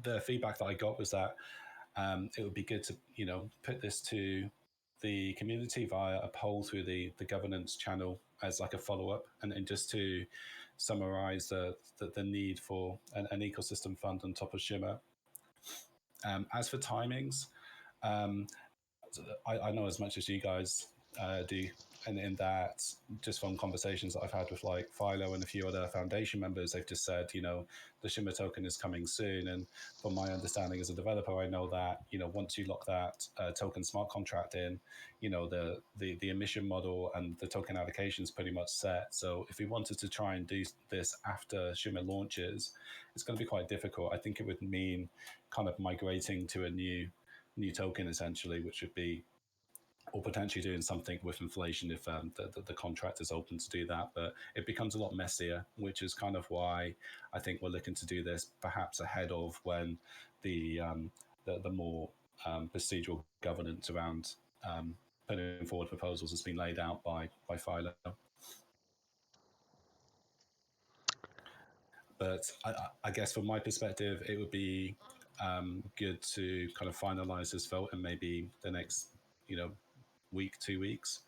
the feedback that I got was that it would be good to put this to the community via a poll through the governance channel as like a follow-up, and just to summarize the need for an ecosystem fund on top of Shimmer. As for timings, I know as much as you guys do, and in that, just from conversations that I've had with like Philo and a few other foundation members, they've just said, the Shimmer token is coming soon. And from my understanding as a developer, I know that, once you lock that token smart contract in, the emission model and the token allocation is pretty much set. So if we wanted to try and do this after Shimmer launches, it's going to be quite difficult. I think it would mean kind of migrating to a new token essentially, which would be, or potentially doing something with inflation if the contract is open to do that. But it becomes a lot messier, which is kind of why I think we're looking to do this perhaps ahead of when the more procedural governance around putting forward proposals has been laid out by Philo. But I guess from my perspective, it would be good to kind of finalize this vote in maybe the next, week, 2 weeks,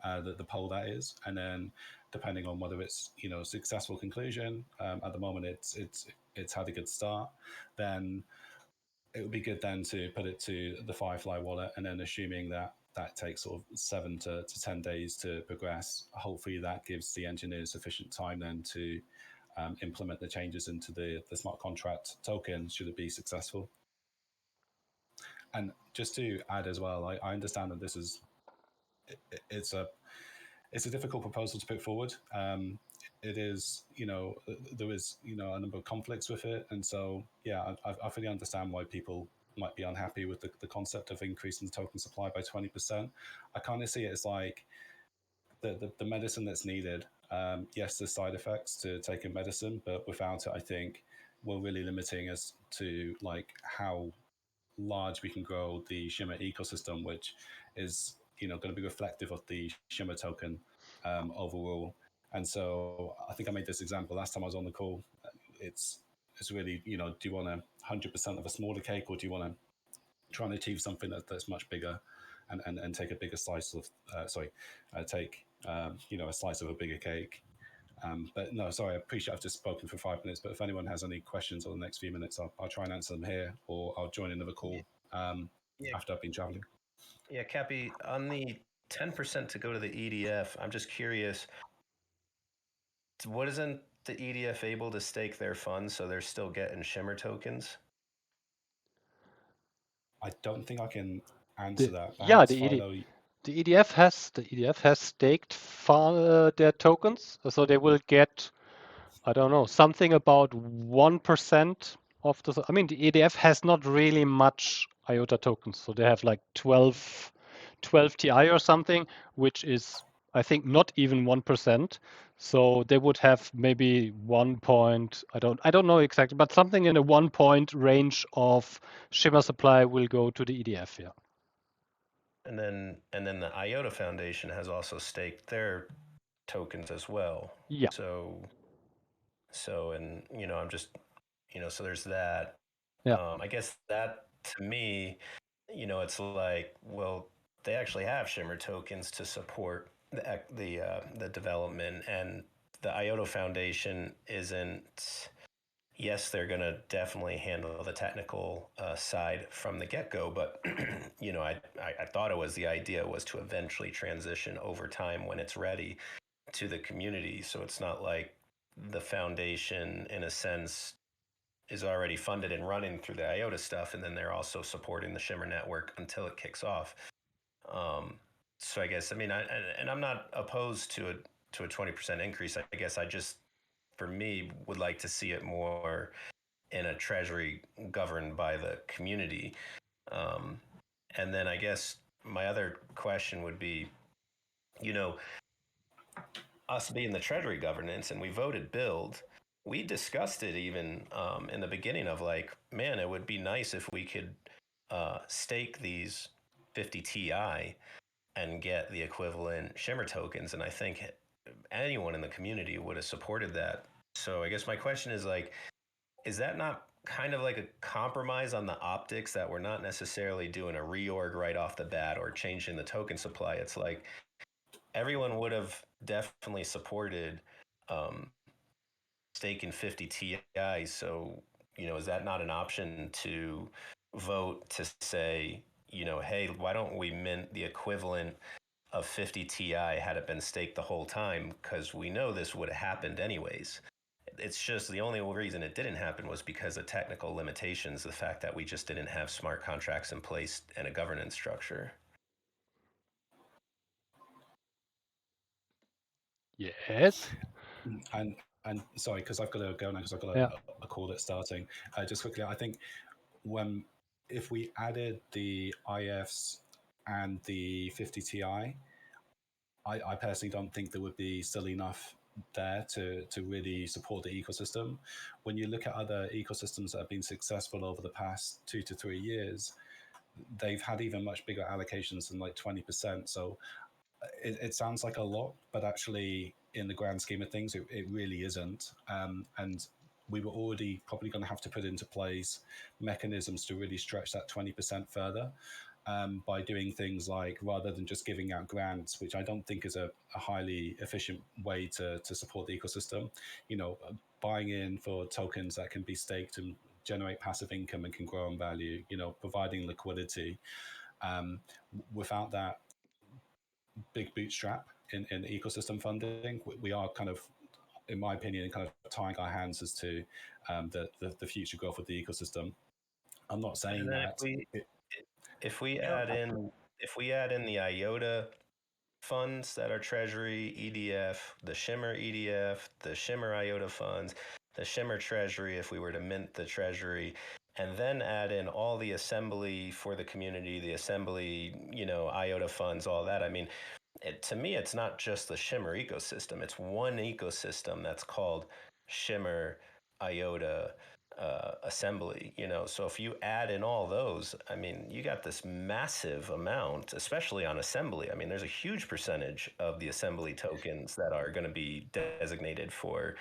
the poll that is, and then depending on whether it's a successful conclusion, at the moment it's had a good start, then it would be good then to put it to the Firefly wallet, and then assuming that takes sort of 7 to 10 days to progress. Hopefully that gives the engineers sufficient time then to implement the changes into the smart contract token should it be successful. And just to add as well, I understand that this is it's a difficult proposal to put forward. It is, there is, a number of conflicts with it, and so yeah, I fully understand why people might be unhappy with the concept of increasing the token supply by 20%. I kind of see it as like the medicine that's needed. Yes, there's side effects to taking medicine, but without it, I think we're really limiting as to like how large we can grow the Shimmer ecosystem, which is going to be reflective of the Shimmer token overall. And so I think I made this example last time I was on the call. It's really, do you want 100% of a smaller cake, or do you want to try and achieve something that's much bigger and take a bigger slice of take a slice of a bigger cake. But no, sorry, I appreciate I've just spoken for 5 minutes, but if anyone has any questions over the next few minutes, I'll try and answer them here, or I'll join another call after I've been traveling. Yeah, Cappy, on the 10% to go to the EDF, I'm just curious, what isn't the EDF able to stake their funds so they're still getting Shimmer tokens? I don't think I can answer that. Yeah, Perhaps the EDF has staked their tokens, so they will get, I don't know, something about 1% of the. I mean, the EDF has not really much IOTA tokens, so they have like 12 TI or something, which is I think not even 1%. So they would have maybe 1 point. I don't know exactly, but something in a 1 point range of shimmer supply will go to the EDF. Yeah. And then the IOTA Foundation has also staked their tokens as well. Yeah. So and I'm just so there's that. Yeah. I guess that to me, it's like, well, they actually have shimmer tokens to support the development, and the IOTA Foundation isn't. Yes, they're going to definitely handle the technical side from the get-go, but I thought the idea was to eventually transition over time when it's ready to the community. So it's not like the foundation, in a sense, is already funded and running through the IOTA stuff, and then they're also supporting the Shimmer network until it kicks off. So I guess and I'm not opposed to a 20% increase. I guess I just, for me, would like to see it more in a treasury governed by the community. And then I guess my other question would be, us being the treasury governance, and we voted build, we discussed it even in the beginning of like, man, it would be nice if we could stake these 50 TI and get the equivalent shimmer tokens. And I think anyone in the community would have supported that. So I guess my question is like, is that not kind of like a compromise on the optics, that we're not necessarily doing a reorg right off the bat or changing the token supply? It's like everyone would have definitely supported staking 50 TI. So, is that not an option to vote to say, hey, why don't we mint the equivalent of 50 TI had it been staked the whole time? Because we know this would have happened anyways. It's just the only reason it didn't happen was because of technical limitations, the fact that we just didn't have smart contracts in place and a governance structure. Yes. And sorry, because I've got to go now because I've got a call that's starting. Just quickly, I think if we added the IFs and the 50 Ti, I personally don't think there would be still enough there to really support the ecosystem. When you look at other ecosystems that have been successful over the past 2 to 3 years, they've had even much bigger allocations than like 20%. So it sounds like a lot, but actually in the grand scheme of things, it really isn't. And we were already probably going to have to put into place mechanisms to really stretch that 20% further. By doing things like, rather than just giving out grants, which I don't think is a highly efficient way to support the ecosystem, buying in for tokens that can be staked and generate passive income and can grow in value, providing liquidity. Without that big bootstrap in ecosystem funding, we are kind of, in my opinion, kind of tying our hands as to the future growth of the ecosystem. I'm not saying that if we add in the IOTA funds that are Treasury, EDF, the Shimmer EDF, the Shimmer IOTA funds, the Shimmer Treasury, if we were to mint the Treasury, and then add in all the assembly for the community, the assembly, IOTA funds, all that. I mean, to me, it's not just the Shimmer ecosystem. It's one ecosystem that's called Shimmer IOTA assembly. So if you add in all those, I mean, you got this massive amount, especially on assembly. I mean, there's a huge percentage of the assembly tokens that are going to be designated for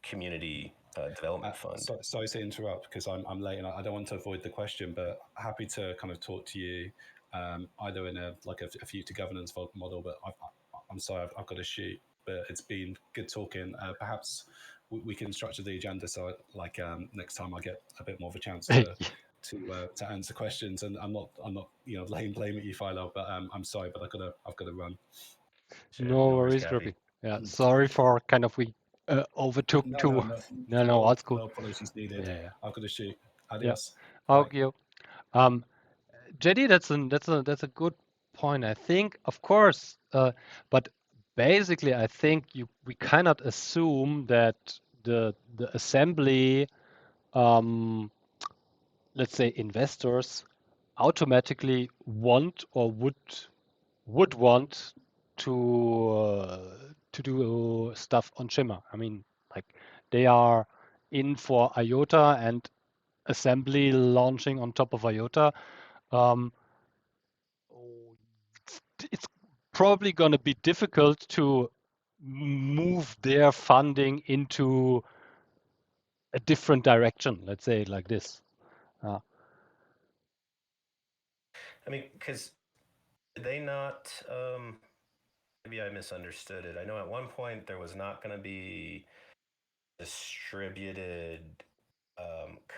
community development fund. Sorry to interrupt because I'm late and I don't want to avoid the question, but happy to kind of talk to you either in a future governance model. But I'm sorry, I've got to shoot. But it's been good talking. Perhaps we can structure the agenda so next time I get a bit more of a chance to answer questions. And I'm not laying blame at you, Philo, but I'm sorry, but I've got to run. Sure, no worries, Groupie. Yeah, sorry for kind of we overtook no apologies needed. Yeah. I've got to shoot. Adios. Yeah. Okay. JD, that's a good point. I think, of course, but basically, I think we cannot assume that the assembly let's say, investors automatically want or would want to do stuff on Shimmer. I mean, like they are in for IOTA and assembly launching on top of IOTA. Um, it's probably going to be difficult to move their funding into a different direction. Let's say it like this. I mean, because they not, maybe I misunderstood it. I know at one point there was not going to be distributed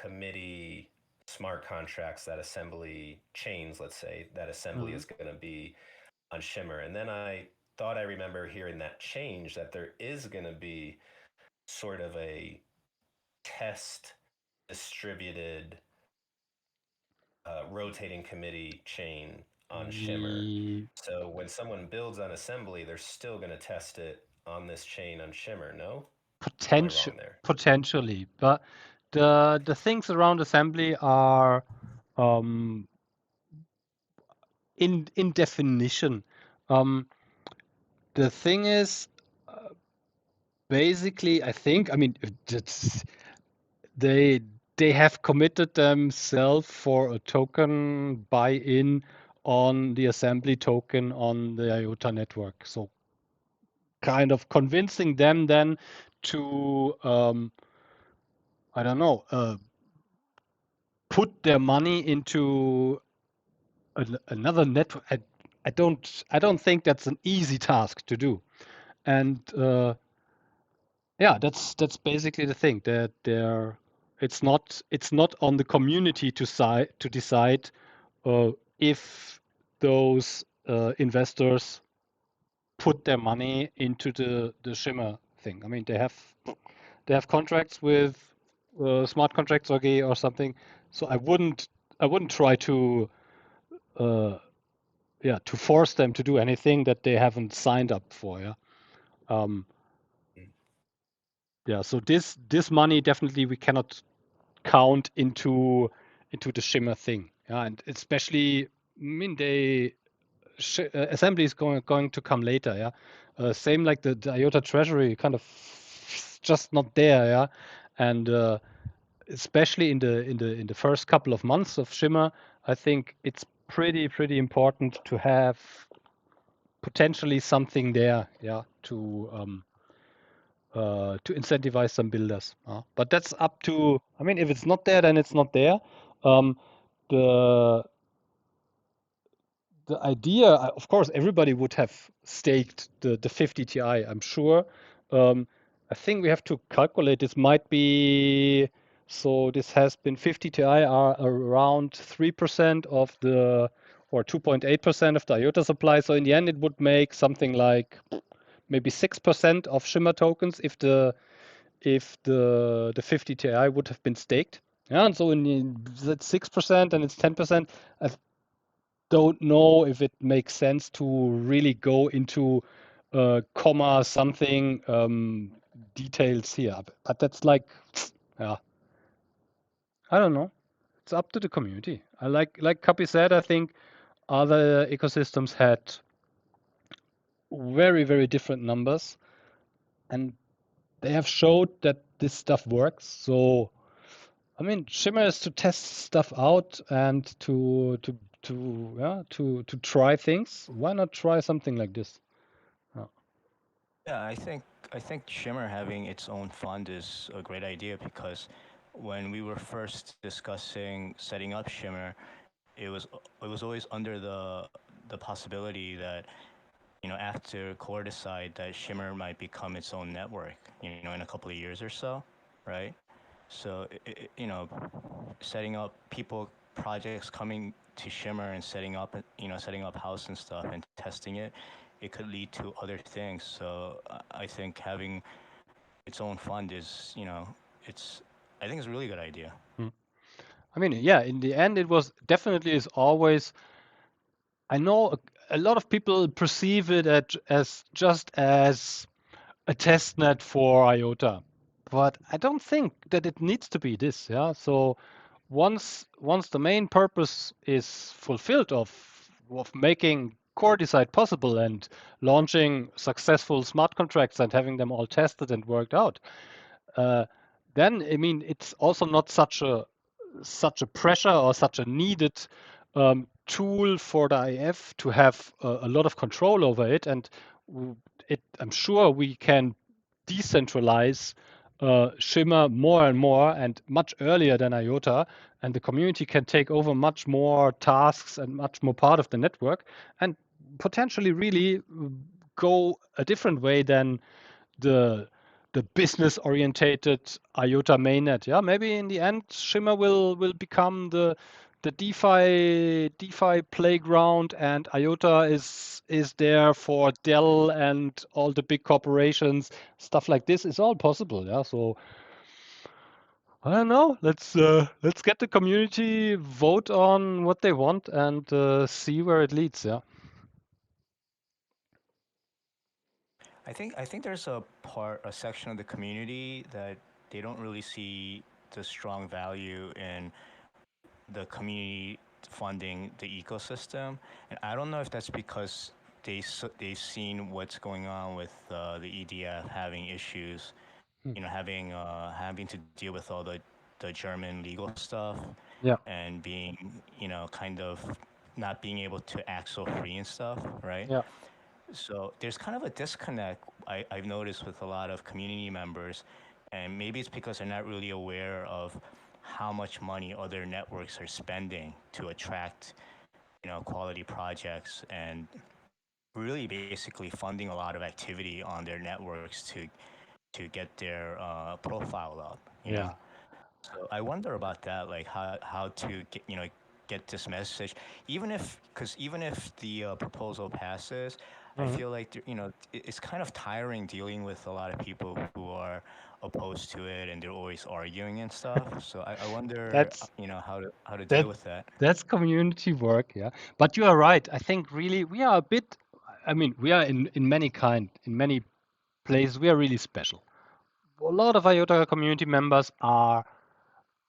committee smart contracts that assembly chains, let's say, that assembly is going to be on Shimmer. And then I thought I remember hearing that change, that there is going to be sort of a test distributed rotating committee chain on Shimmer. So when someone builds on assembly, they're still going to test it on this chain on Shimmer, no? Am I wrong there? Potentially, but the things around assembly are in definition. The thing is, basically, I think, I mean, they have committed themselves for a token buy-in on the assembly token on the IOTA network. So kind of convincing them then to I don't know, put their money into another network. I don't think that's an easy task to do. And yeah, that's basically the thing, that it's not on the community to decide if those investors put their money into the Shimmer thing. I mean, they have contracts with smart contracts or something. So I wouldn't try to to force them to do anything that they haven't signed up for. Yeah. Yeah. So this money definitely we cannot count into the Shimmer thing. Yeah, and especially, I mean, assembly is going to come later. Yeah. Same like the IOTA treasury, kind of just not there. Yeah. And especially in the first couple of months of Shimmer, I think it's pretty important to have potentially something there, yeah, to incentivize some builders. But that's up to. I mean, if it's not there, then it's not there. Um, the the idea, of course, everybody would have staked the 50 Ti, I'm sure. I think we have to calculate. This might be, so this has been 50 Ti are around 3% of the, or 2.8% of the IOTA supply. So in the end, it would make something like maybe 6% of Shimmer tokens if the 50 Ti would have been staked. Yeah, and so that's 6% and it's 10%. I don't know if it makes sense to really go into comma something details here, but that's like, yeah, I don't know. It's up to the community. I like Kapi said. I think other ecosystems had very different numbers, and they have showed that this stuff works. So I mean, Shimmer is to test stuff out and to try things. Why not try something like this? Yeah, I think Shimmer having its own fund is a great idea because when we were first discussing setting up Shimmer, it was always under the possibility that after Core decide that Shimmer might become its own network, in a couple of years or so, right? So setting up people projects coming to Shimmer and setting up house and stuff and testing it, it could lead to other things. So I think having its own fund is, I think it's a really good idea. I mean, yeah, in the end, it was definitely is always. I know a lot of people perceive it as just as a test net for IOTA. but I don't think that it needs to be this. Yeah. So once the main purpose is fulfilled of making core decide possible and launching successful smart contracts and having them all tested and worked out, uh, then I mean it's also not such a pressure or such a needed tool for the IF to have a lot of control over it. And I'm sure we can decentralize Shimmer more and more and much earlier than IOTA, and the community can take over much more tasks and much more part of the network, and potentially really go a different way than the the business orientated IOTA mainnet. Yeah, maybe in the end Shimmer will become the DeFi playground, and IOTA is there for Dell and all the big corporations. Stuff like this is all possible. Yeah, so I don't know. Let's get the community vote on what they want and see where it leads. Yeah. I think there's a section of the community that they don't really see the strong value in the community funding the ecosystem, and I don't know if that's because they've seen what's going on with the EDF having issues, Hmm. having to deal with all the German legal stuff, Yeah. and being kind of not being able to act so free and stuff, right? Yeah. So there's kind of a disconnect I've noticed with a lot of community members, and maybe it's because they're not really aware of how much money other networks are spending to attract, quality projects, and really basically funding a lot of activity on their networks to get their profile up. Yeah. So I wonder about that, like how to get this message, even if the proposal passes, I Mhm. feel like it's kind of tiring dealing with a lot of people who are opposed to it and they're always arguing and stuff. So I wonder, That's how to deal that with that. that's community work, yeah. But you are right. I think really we are a bit. I mean, we are in many places. We are really special. A lot of IOTA community members are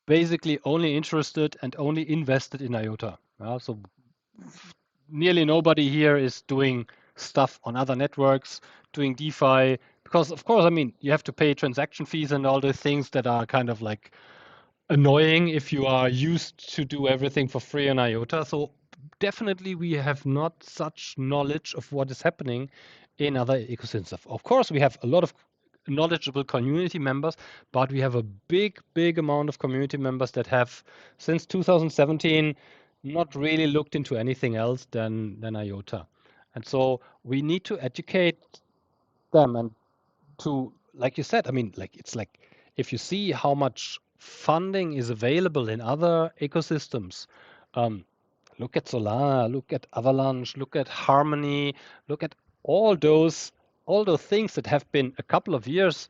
basically only interested and only invested in IOTA. Yeah? So nearly nobody here is doing stuff on other networks, doing DeFi, because of course, I mean, you have to pay transaction fees and all the things that are kind of like annoying if you are used to do everything for free on IOTA. So definitely we have not such knowledge of what is happening in other ecosystems. Of course, we have a lot of knowledgeable community members, but we have a big amount of community members that have since 2017 not really looked into anything else than IOTA. And so we need to educate them and to, like you said, I mean, like it's like if you see how much funding is available in other ecosystems, um, look at Solana, look at Avalanche, look at Harmony, look at all those things that have been a couple of years,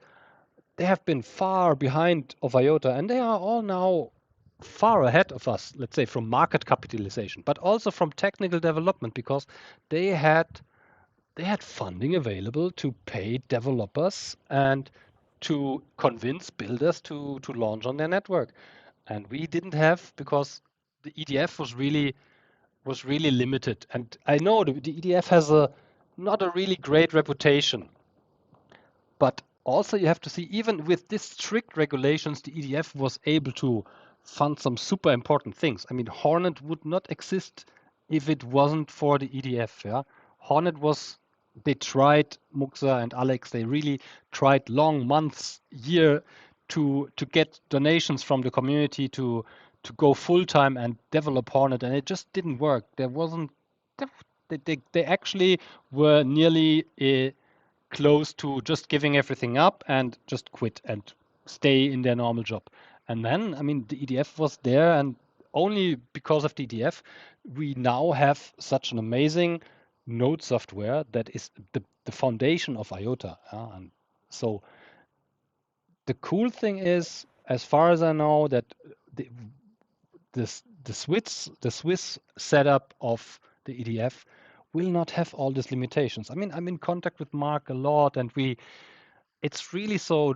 they have been far behind of IOTA, and they are all now far ahead of us, let's say from market capitalization, but also from technical development because they had they had funding available to pay developers and to convince builders to launch on their network. And we didn't have because the EDF was really limited. And I know the EDF has a not a really great reputation, but also you have to see, even with this strict regulations, the EDF was able to fund some super important things. I mean, Hornet would not exist if it wasn't for the EDF. Yeah, Hornet was. They tried Muxa and Alex. They really tried long months, year, to get donations from the community to go full time and develop Hornet, and it just didn't work. There wasn't. They actually were nearly close to just giving everything up and just quit and stay in their normal job. And then, I mean, the EDF was there, and only because of the EDF, we now have such an amazing node software that is the foundation of IOTA. And so the cool thing is, as far as I know, that the, the Swiss setup of the EDF will not have all these limitations. I mean, I'm in contact with Mark a lot, and it's really so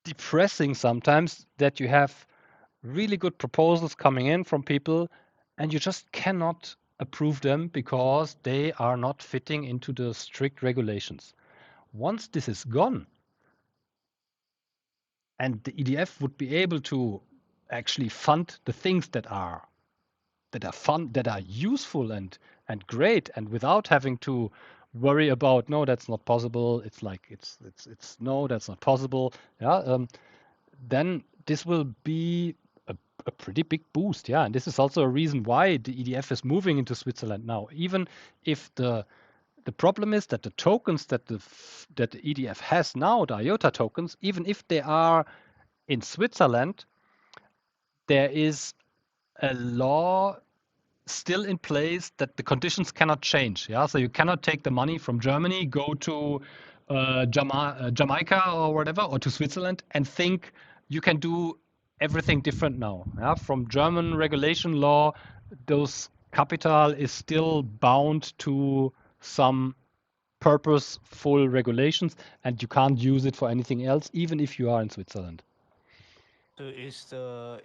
depressing sometimes that you have really good proposals coming in from people and you just cannot approve them because they are not fitting into the strict regulations. Once this is gone and the EDF would be able to actually fund the things that are fun, that are useful and great, and without having to worry about no, that's not possible. It's like it's no, that's not possible. Yeah, then this will be a pretty big boost. Yeah, and this is also a reason why the EDF is moving into Switzerland now. Even if the problem is that the tokens that the EDF has now, the IOTA tokens, even if they are in Switzerland, there is a law still in place that the conditions cannot change. Yeah, so you cannot take the money from Germany, go to Jamaica or whatever, or to Switzerland, and think you can do everything different now. Yeah, from German regulation law, those capital is still bound to some purposeful regulations, and you can't use it for anything else, even if you are in Switzerland. So is the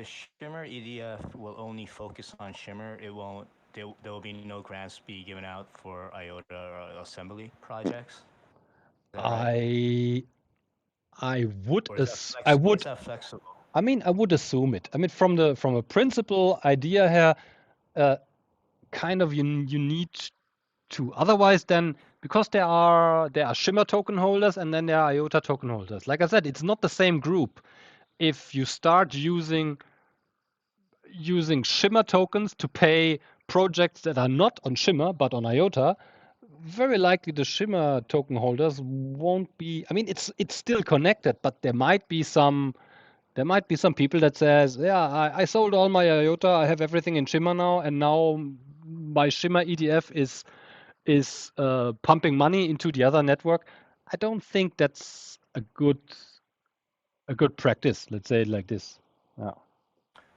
Shimmer EDF will only focus on Shimmer? It won't. There will be no grants be given out for IOTA or assembly projects. Is that right? I would Or is that or is that flexible? I mean, I would assume it. I mean, from a principle idea here, kind of you need to. Otherwise, then because there are Shimmer token holders and then there are IOTA token holders. Like I said, it's not the same group. If you start using Shimmer tokens to pay projects that are not on Shimmer but on IOTA, very likely the Shimmer token holders won't be. I mean, it's still connected, but there might be some people that says, yeah, I sold all my IOTA, I have everything in Shimmer now, and now my Shimmer EDF is pumping money into the other network. I don't think that's a good practice. Let's say it like this. Yeah.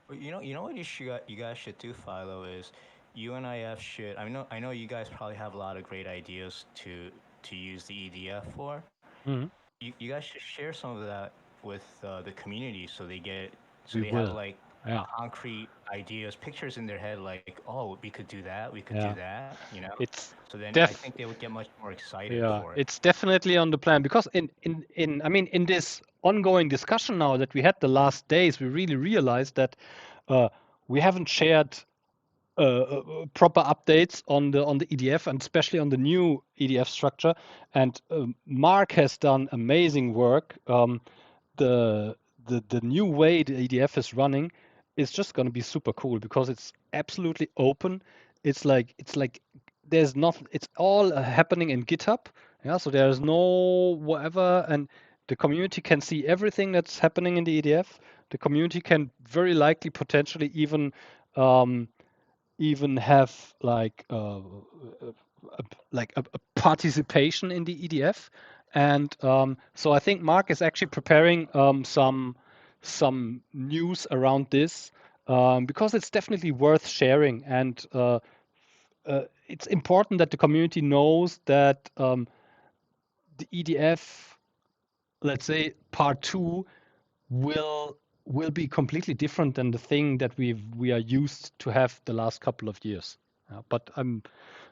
Well, you know what you guys should do, Philo, is UNIF should. I know you guys probably have a lot of great ideas to use the EDF for. Mhm. You guys should share some of that with the community so We they have will. like Yeah. concrete ideas, pictures in their head, like, oh, we could do that, we could Yeah. do that, you know. It's So then I def think they would get much more excited yeah, for it. it's definitely on the plan because I mean in this ongoing discussion now that we had the last days, we really realized that we haven't shared proper updates on the EDF and especially on the new EDF structure. And Mark has done amazing work. The new way the EDF is running is just going to be super cool because it's absolutely open. It's like there's nothing. It's all happening in GitHub. Yeah, so there's no whatever, and the community can see everything that's happening in the EDF. The community can very likely potentially um, even have a participation in the EDF. And so I think Mark is actually preparing some news around this because it's definitely worth sharing. And it's important that the community knows that the EDF, let's say part two, will be completely different than the thing that we are used to have the last couple of years. But I'm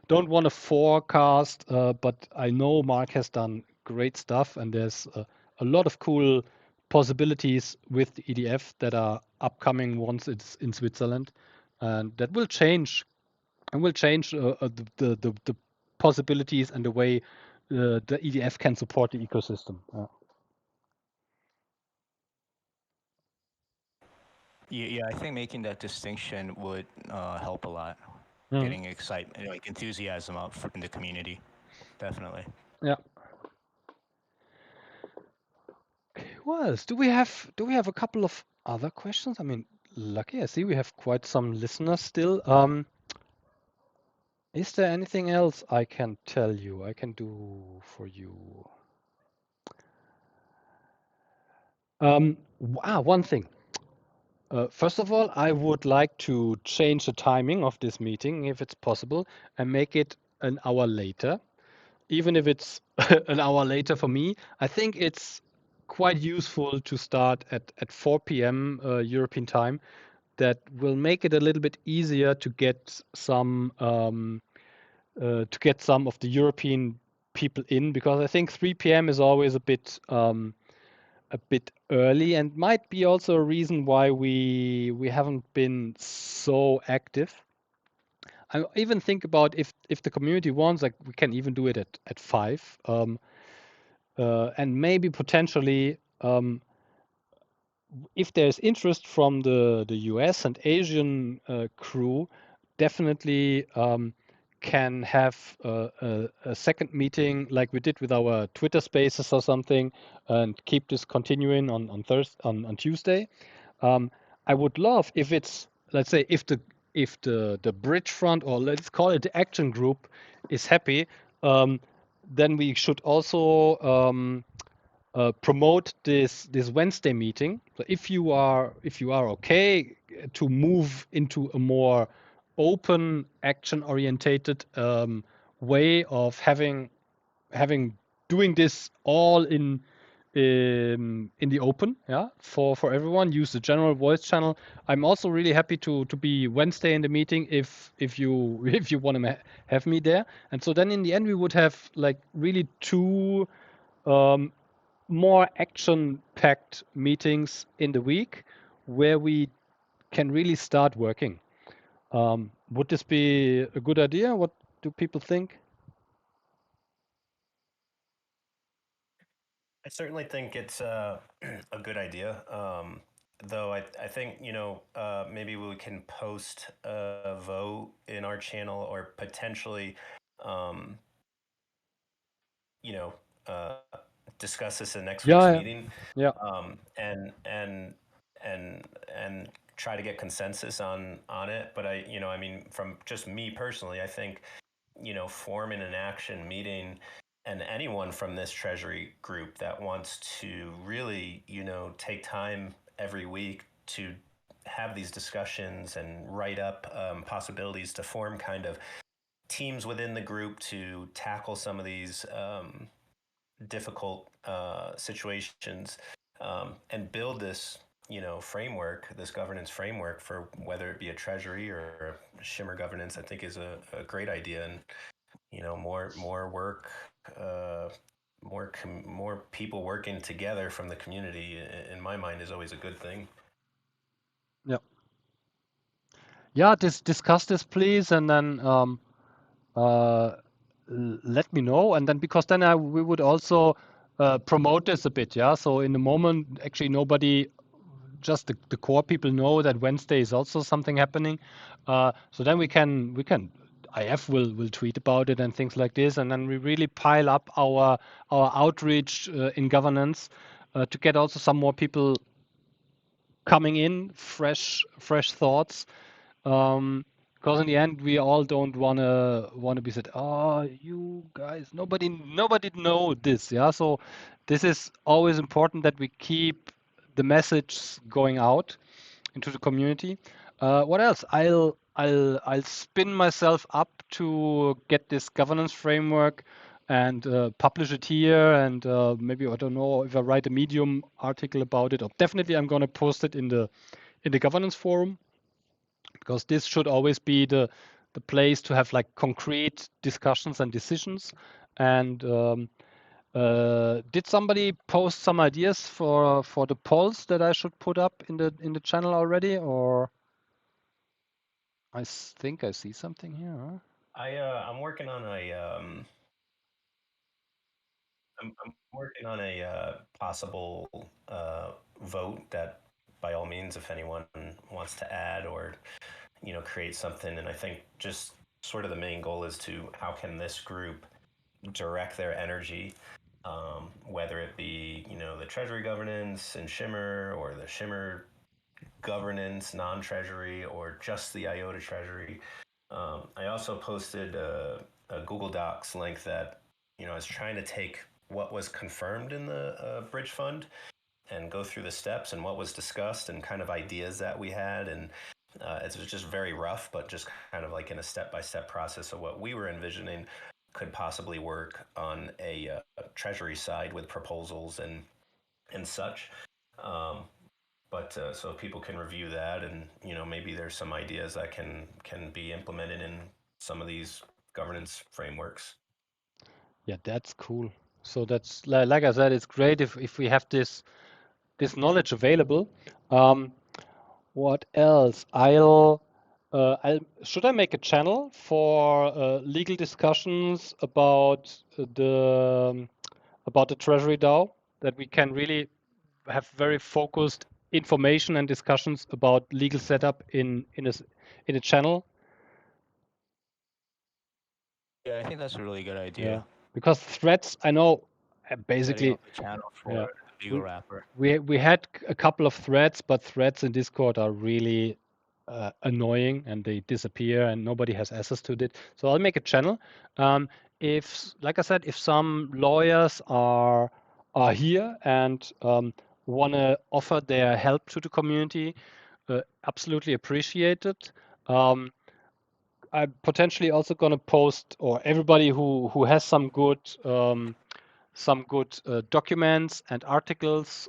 don't want to forecast, but I know Mark has done great stuff, and there's a lot of cool possibilities with the EDF that are upcoming once it's in Switzerland, and that will change the possibilities and the way the EDF can support the ecosystem. Yeah, I think making that distinction would help a lot. Mhm. Getting excitement, like enthusiasm out in the community, definitely. Yeah. Okay, what else? Do we have a couple of other questions? I mean, lucky, I see we have quite some listeners still. Is there anything else I can tell you, I can do for you? One thing. First of all, I would like to change the timing of this meeting, if it's possible, and make it an hour later. Even if it's an hour later for me, I think it's quite useful to start at 4 p.m. European time. That will make it a little bit easier to get some of the European people in, because I think 3 p.m. is always a bit early, and might be also a reason why we haven't been so active. I even think about if the community wants, like we can even do it at 5, and maybe potentially if there's interest from the US and Asian crew, definitely can have a second meeting like we did with our Twitter Spaces or something, and keep this continuing on Thursday, on Tuesday. I would love if it's, let's say, if the bridge front, or let's call it the action group, is happy, then we should also promote this Wednesday meeting. So if you are okay to move into a more open, action orientated way of having doing this all in the open, yeah, for everyone, use the general voice channel. I'm also really happy to be Wednesday in the meeting if you if you want to have me there. And so then in the end we would have like really two um, more action-packed meetings in the week where we can really start working. Would this be a good idea? What do people think? I certainly think it's a good idea. Though I think, maybe we can post a vote in our channel, or potentially, um, you know, uh, discuss this in next week's Yeah, meeting, yeah, um, and and and try to get consensus on it. But I mean, from just me personally, I think, forming an action meeting, and anyone from this treasury group that wants to really, take time every week to have these discussions and write up possibilities to form kind of teams within the group to tackle some of these difficult situations, and build this, framework, this governance framework, for whether it be a treasury or a shimmer governance, I think is a great idea. And more work, uh, more people working together from the community, in my mind, is always a good thing. yeah, yeah. Discuss this, please, and then uh, let me know. And then, because then we would also promote this a bit. Yeah. So in the moment, actually, nobody, just the core people know that Wednesday is also something happening. So then we can IF will tweet about it and things like this, and then we really pile up our outreach in governance to get also some more people coming in, fresh thoughts. Because in the end, we all don't wanna be said, oh, you guys, nobody know this, yeah. So this is always important that we keep the message going out into the community. What else? I'll spin myself up to get this governance framework and publish it here, and maybe I don't know if I write a Medium article about it, or definitely I'm gonna post it in the governance forum, because this should always be the place to have like concrete discussions and decisions. And did somebody post some ideas for the polls that I should put up in the channel already, or think I see something here, huh? I'm working on a I'm working on a possible vote that, by all means, if anyone wants to add or create something. And I think just sort of the main goal is to, how can this group direct their energy, whether it be the treasury governance in Shimmer, or the Shimmer governance non-treasury, or just the IOTA treasury. I also posted a Google Docs link that I was trying to take what was confirmed in the bridge fund and go through the steps and what was discussed and kind of ideas that we had. And it was just very rough, but just kind of like in a step-by-step process of what we were envisioning could possibly work on a treasury side with proposals. And and such. But so people can review that, and maybe there's some ideas that can be implemented in some of these governance frameworks. Yeah, that's cool. So that's like I said, it's great if we have this knowledge available. What else? I'll should I make a channel for legal discussions about the Treasury DAO, that we can really have very focused information and discussions about legal setup in a channel? Yeah, I think that's a really good Yeah, idea. because threads, I know, Setting basically, up a channel for yeah, the legal we wrapper. we had a couple of threads, but threads in Discord are really annoying and they disappear and nobody has access to it. So I'll make a channel. If, like I said, if some lawyers are here and want to offer their help to the community, absolutely appreciate it. Um, I'm potentially also going to post, or everybody who has some good documents and articles,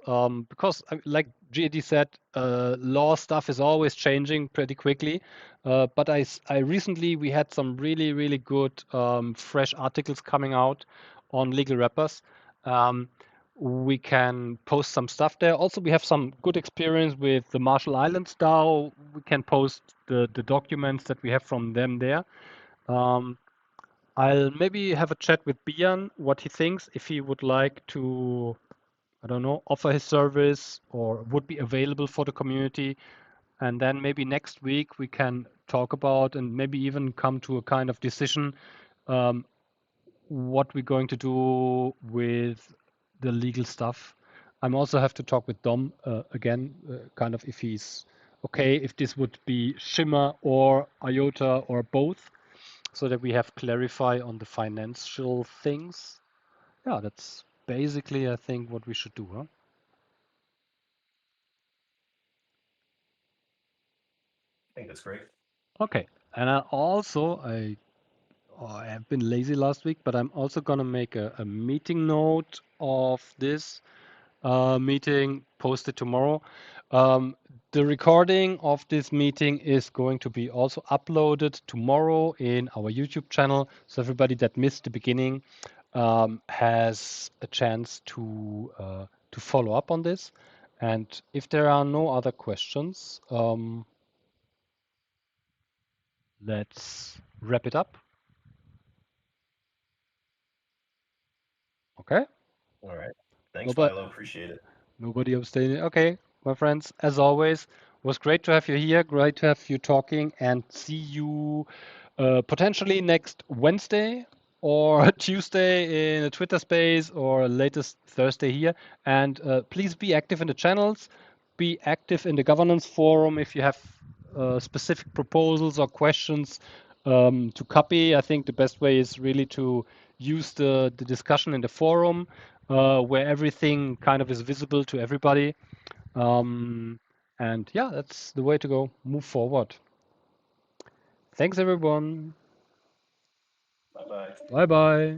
because like GAD said, law stuff is always changing pretty quickly. But I recently we had some really good fresh articles coming out on legal wrappers. Um, we can post some stuff there. Also, we have some good experience with the Marshall Islands DAO. We can post the documents that we have from them there. Um, I'll maybe have a chat with Bian, what he thinks, if he would like to, I don't know, offer his service or would be available for the community. And then maybe next week we can talk about and maybe even come to a kind of decision um, what we're going to do with the legal stuff. I'm also have to talk with Dom again, kind of if he's okay, if this would be Shimmer or IOTA or both, so that we have clarify on the financial things. Yeah, that's basically, I think, what we should do, huh? I think that's great. Okay. And I have been lazy last week, but I'm also gonna make a meeting note of this meeting, post it tomorrow. Um, the recording of this meeting is going to be also uploaded tomorrow in our YouTube channel. So everybody that missed the beginning has a chance to follow up on this. And if there are no other questions, let's wrap it up. Okay. All right. Thanks, Nobody, Philo. Appreciate it. nobody abstaining. Okay, my friends, as always, was great to have you here. Great to have you talking, and see you potentially next Wednesday or Tuesday in a Twitter space, or latest Thursday here. And please be active in the channels. Be active in the governance forum if you have specific proposals or questions to copy. I think the best way is really to use the discussion in the forum where everything kind of is visible to everybody. And yeah, that's the way to go. Move forward. Thanks, everyone. Bye bye. Bye bye.